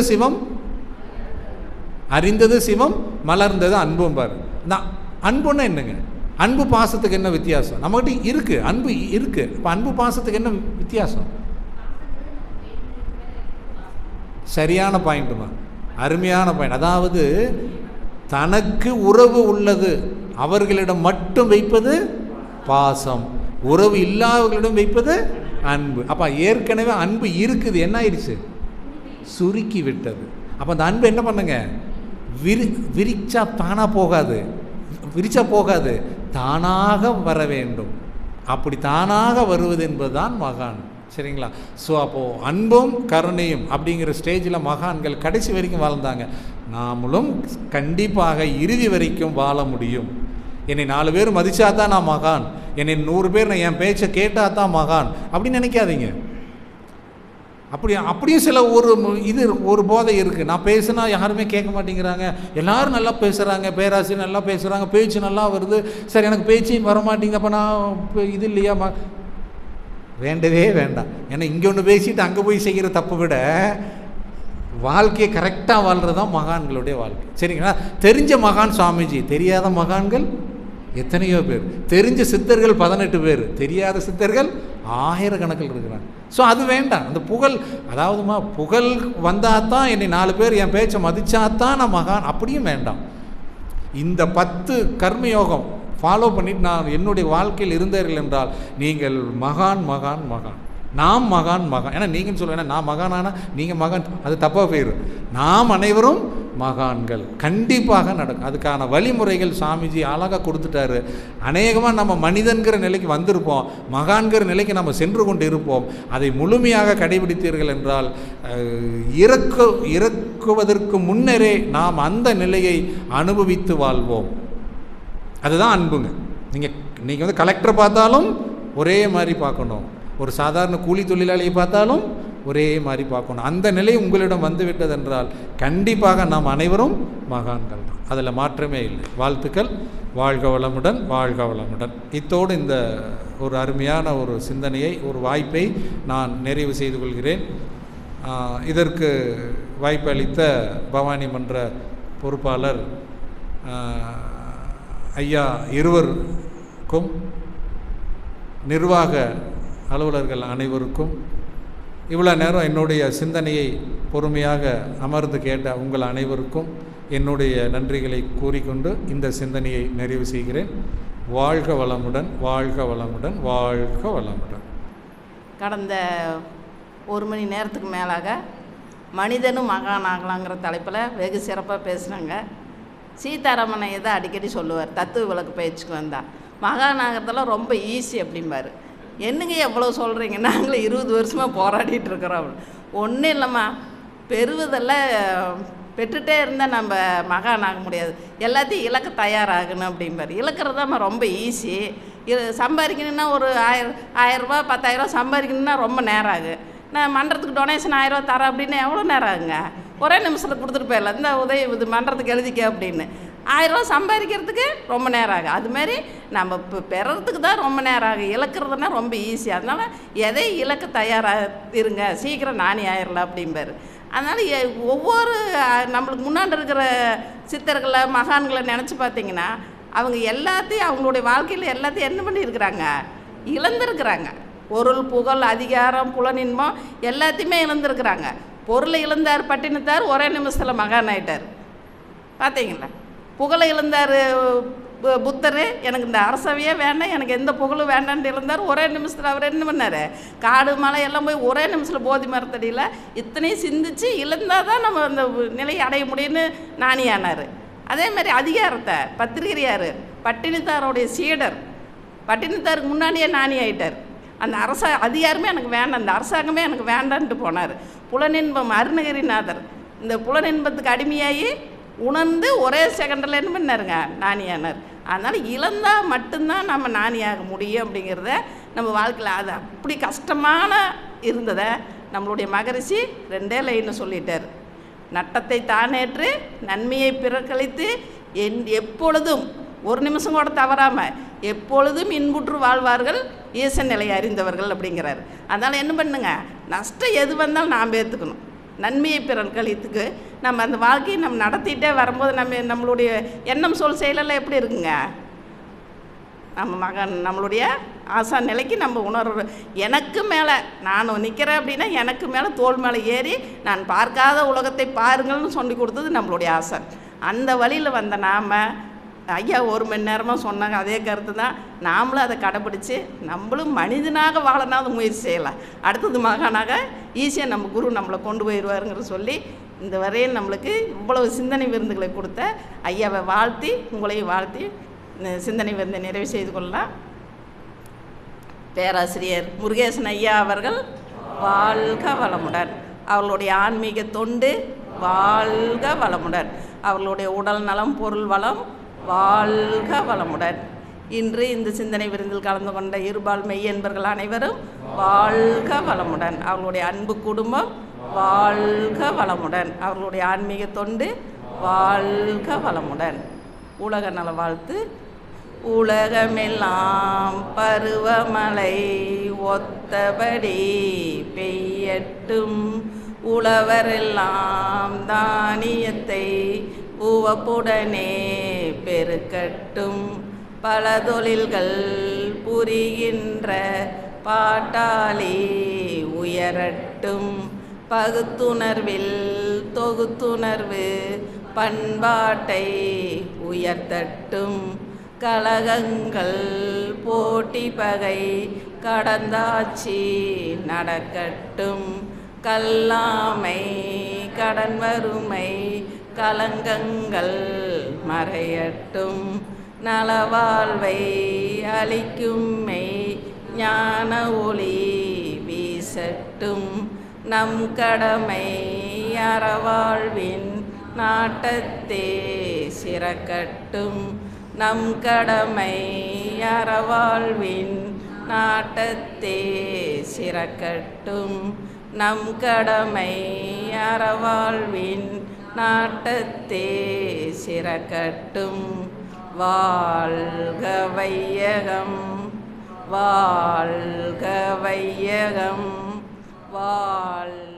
சிவம், மலர்ந்தது அன்பும் பாரு. நான் அன்புன்னா என்னங்க? அன்பு பாசத்துக்கு என்ன வித்தியாசம்? நம்மகிட்ட இருக்குது, அன்பு இருக்குது. இப்போ அன்பு பாசத்துக்கு என்ன வித்தியாசம்? சரியான பாயிண்ட்டுமா, அருமையான பாயிண்ட். அதாவது தனக்கு உறவு உள்ளது அவர்களிடம் மட்டும் வைப்பது பாசம், உறவு இல்லாதவர்களிடம் வைப்பது அன்பு. அப்போ ஏற்கனவே அன்பு இருக்குது, என்ன ஆயிடுச்சு? சுருக்கி விட்டது. அப்போ அந்த அன்பு என்ன பண்ணுங்க? விரிச்சா போகாது, தானாக வர வேண்டும். அப்படி தானாக வருவது என்பதுதான் மகான். சரிங்களா? ஸோ அப்போது அன்பும் கருணையும் அப்படிங்கிற ஸ்டேஜில் மகான்கள் கடைசி வரைக்கும் வாழ்ந்தாங்க. நாமளும் கண்டிப்பாக இறுதி வரைக்கும் வாழ முடியும். என்னை 4 பேர் மதிச்சா தான் நான் மகான், என்னை 100 பேர் நான் என் பேச்சை கேட்டால் தான் மகான் அப்படின்னு நினைக்காதீங்க. அப்படியும் சில ஒரு போதை இருக்குது. நான் பேசுனா யாருமே கேட்க மாட்டேங்கிறாங்க, எல்லோரும் நல்லா பேசுகிறாங்க, பேராசிரியர் நல்லா பேசுகிறாங்க, பேச்சு நல்லா வருது, சரி எனக்கு பேச்சு வர மாட்டேங்குது, அப்போ நான் இது இல்லையா? வேண்டவே வேண்டாம். ஏன்னா இங்கே ஒன்று பேசிட்டு அங்கே போய் செய்கிற தப்பை விட வாழ்க்கையை கரெக்டாக வாழ்கிறது தான் மகான்களுடைய வாழ்க்கை. சரிங்களா? தெரிஞ்ச மகான் சுவாமிஜி, தெரியாத மகான்கள் எத்தனையோ பேர். தெரிஞ்ச சித்தர்கள் 18 பேர், தெரியாத சித்தர்கள் ஆயிரக்கணக்கில் இருக்கிறாங்க. ஸோ அது வேண்டாம். அந்த புகழ், அதாவதுமா புகழ் வந்தால் தான் என்னை 4 பேர் என் பேச்சை மதிச்சாதான் நான் மகான், அப்படியும் வேண்டாம். இந்த 10 கர்மயோகம் ஃபாலோ பண்ணிட்டு நான் என்னுடைய வாழ்க்கையில் இருந்தீர்கள் என்றால் நீங்கள் மகான் மகான் மகான். நாம் மகான் மகான். ஏன்னா நீங்கள் சொல்லுவேன் நான் மகானானா நீங்கள் மகான், அது தப்பாக போயிடும். நாம் அனைவரும் மகான்கள். கண்டிப்பாக நடக்கும். அதுக்கான வழிமுறைகள் சாமிஜி அழகாக கொடுத்துட்டாரு. அநேகமாக நம்ம மனிதன்கிற நிலைக்கு வந்திருப்போம், மகான்கிற நிலைக்கு நம்ம சென்று கொண்டு இருப்போம். அதை முழுமையாக கடைபிடித்தீர்கள் என்றால் இறக்குவதற்கு முன்னரே நாம் அந்த நிலையை அனுபவித்து வாழ்வோம். அதுதான் அன்புங்க. நீங்கள் வந்து கலெக்டரை பார்த்தாலும் ஒரே மாதிரி பார்க்கணும், ஒரு சாதாரண கூலி தொழிலாளியை பார்த்தாலும் ஒரே மாதிரி பார்க்கணும். அந்த நிலை உங்களிடம் வந்துவிட்டதென்றால் கண்டிப்பாக நாம் அனைவரும் மகான்கள் தான், அதில் மாற்றமே இல்லை. வாழ்த்துக்கள். வாழ்க வளமுடன், வாழ்க வளமுடன். இத்தோடு இந்த ஒரு அருமையான ஒரு சிந்தனையை, ஒரு வாய்ப்பை நான் நிறைவு செய்து கொள்கிறேன். இதற்கு வாய்ப்பு அளித்த பவானி மன்ற பொறுப்பாளர் ஐயா இருவருக்கும், நிர்வாக அலுவலர்கள் அனைவருக்கும், இவ்வளோ நேரம் என்னுடைய சிந்தனையை பொறுமையாக அமர்ந்து கேட்ட உங்கள் அனைவருக்கும் என்னுடைய நன்றிகளை கூறிக்கொண்டு இந்த சிந்தனையை நிறைவு செய்கிறேன். வாழ்க வளமுடன், வாழ்க வளமுடன், வாழ்க வளமுடன். கடந்த 1 மணி நேரத்துக்கு மேலாக மனிதனும் மகானாகலாங்கிற தலைப்பில் வெகு சிறப்பாக பேசுனாங்க. சீதாராமனை எதை அடிக்கடி சொல்லுவார், தத்துவ விளக்கு பயிற்சிக்கு வந்தால் மகானாகிறதெல்லாம் ரொம்ப ஈஸி அப்படிம்பார். என்னங்க எவ்வளோ சொல்கிறீங்க, நாங்களும் 20 வருஷமாக போராடிட்டு இருக்கிறோம். ஒன்றும் இல்லைம்மா, பெறுவதெல்லாம் பெற்றுகிட்டே இருந்தால் நம்ம மகானாக முடியாது, எல்லாத்தையும் இழக்க தயாராகணும் அப்படிம்பார். இழக்கிறதாம்மா ரொம்ப ஈஸி. சம்பாதிக்கணுன்னா ஒரு 1000 ரூபா 10,000 ரூபா சம்பாதிக்கணுன்னா ரொம்ப நேரம் ஆகும். நான் மன்றத்துக்கு டொனேஷன் 1000 ரூபா தரேன் அப்படின்னு எவ்வளோ நேரம் ஆகுங்க? ஒரே நிமிஷத்தில் கொடுத்துட்டு போயிடலாம், இந்த உதவி இது மன்றத்துக்கு எழுதிக்க அப்படின்னு. 1000 ரூபா சம்பாதிக்கிறதுக்கு ரொம்ப நேரம் ஆகும். அதுமாரி நம்ம இப்போ பெறறதுக்கு தான் ரொம்ப நேரம் ஆகும், இழக்கிறதுனா ரொம்ப ஈஸி. அதனால் எதை இழக்க தயாராக இருங்க, சீக்கிரம் நானே ஆயிடலாம் அப்படிம்பார். அதனால் ஒவ்வொரு நம்மளுக்கு முன்னாடி இருக்கிற சித்தர்களை மகான்களை நினச்சி பார்த்தீங்கன்னா அவங்க எல்லாத்தையும் அவங்களுடைய வாழ்க்கையில் எல்லாத்தையும் என்ன பண்ணியிருக்கிறாங்க, இழந்திருக்கிறாங்க. பொருள், புகழ், அதிகாரம், புலனின்மம் எல்லாத்தையுமே இழந்திருக்கிறாங்க. பொருளை இழந்தார் பட்டினத்தார், ஒரே நிமிஷத்தில் மகான் ஆயிட்டார். பார்த்தீங்களா? புகழை இழந்தார் புத்தர், எனக்கு இந்த அரசவையே வேண்டாம், எனக்கு எந்த புகழும் வேண்டான்ட்டு இழந்தார். ஒரே நிமிஷத்தில் அவர் என்ன பண்ணார், காடு மலை எல்லாம் போய் ஒரே நிமிஷத்தில் போதி மரத்தடியில் இத்தனையும் சிந்திச்சு இழந்தால் தான் நம்ம அந்த நிலையை அடைய முடியும்னு நாணியானார். அதே மாதிரி அதிகாரத்தை பத்திரிகையார் பட்டினத்தாரோடைய சீடர், பட்டினத்தாருக்கு முன்னாடியே நாணி ஆகிட்டார். அந்த அதிகாரமே எனக்கு வேண்டாம், அந்த அரசாங்கமே எனக்கு வேண்டான்ட்டு போனார். புலனின்பம் அருணகிரிநாதர் இந்த புலனின்பத்துக்கு அடிமையாகி உணர்ந்து ஒரே செகண்டில் என்ன பண்ணாருங்க, நாணியானார். அதனால் இழந்தால் மட்டும்தான் நம்ம நாணியாக முடியும் அப்படிங்கிறத நம்ம வாழ்க்கையில் அது அப்படி கஷ்டமான இருந்ததை நம்மளுடைய மகரிஷி 2 லைன்னு சொல்லிட்டார். நட்டத்தை தானேற்று நன்மையை பிறக்களித்து எப்பொழுதும் ஒரு நிமிஷம் கூட தவறாமல் எப்பொழுதும் இன்புற்று வாழ்வார்கள் ஈசன் நிலையை அறிந்தவர்கள் அப்படிங்கிறார். அதனால் என்ன பண்ணுங்க, நஷ்டம் எது வந்தாலும் நாம் ஏற்றுக்கணும். நன்மையை பிறக்களித்துக்கு நம்ம அந்த வாழ்க்கையை நம்ம நடத்திட்டே வரும்போது நம்மளுடைய எண்ணம் சொல் செயலெல்லாம் எப்படி இருக்குங்க, நம்ம மகன் நம்மளுடைய ஆசான் நிலைக்கு நம்ம உணர்வு. எனக்கு மேலே நான் நிற்கிறேன் அப்படின்னா எனக்கு மேலே தோல் மேலே ஏறி நான் பார்க்காத உலகத்தை பாருங்கள்னு சொல்லி கொடுத்தது நம்மளுடைய ஆசான். அந்த வழியில் வந்த நாம் ஐயா 1 மணி நேரமாக சொன்னாங்க, அதே கருத்து தான். நாமளும் அதை கடைப்பிடிச்சி நம்மளும் மனிதனாக வாழனாவது முயற்சி செய்யலாம். அடுத்தது மகானாக ஈஸியாக நம்ம குரு நம்மளை கொண்டு போயிடுவாருங்கிற சொல்லி இந்த வரையில் நம்மளுக்கு இவ்வளவு சிந்தனை விருந்துகளை கொடுத்த ஐயாவை வாழ்த்தி உங்களையும் வாழ்த்தி சிந்தனை விருந்தை நிறைவு செய்து கொள்ளலாம். பேராசிரியர் முருகேசன் ஐயா அவர்கள் வாழ்க வளமுடன். அவர்களுடைய ஆன்மீக தொண்டு வாழ்க வளமுடன். அவர்களுடைய உடல் நலம், பொருள் வளம் வாழ்க வளமுடன். இன்று இந்த சிந்தனை விருந்தில் கலந்து கொண்ட இருபால் மெய் என்பர்கள் அனைவரும் வாழ்க வளமுடன். அவர்களுடைய அன்பு குடும்பம் வாழ்க வளமுடன். அவர்களுடைய ஆன்மீக தொண்டு வாழ்க வளமுடன். உலக நல வாழ்த்து. உலகமெல்லாம் பருவமழை ஒத்தபடி பெய்யட்டும், உழவரெல்லாம் தானியத்தை உவப்புடனே பெருக்கட்டும், பல தொழில்கள் புரிகின்ற பாட்டாளி உயரட்டும். பகுத்துணர்வில் தொகுத்துணர்வு பண்பாட்டை உயர்த்தட்டும். கலகங்கள் போட்டி பகை கடந்தாட்சி நடக்கட்டும். கல்லாமை கடன் வறுமை கலங்கங்கள் மறையட்டும். நலவாழ்வை அளிக்கும் மெய் ஞான ஒளி வீசட்டும். நம் கடமை அறவாழ்வின் நாட்டத்தே சிறக்கட்டும். நம் கடமை அறவாழ்வின் நாட்டத்தே சிறக்கட்டும். நம் கடமை அறவாழ்வின் நாட்டத்தே சிறக்கட்டும். வாழ்க வையகம், வாழ்க வையகம், வாழ்க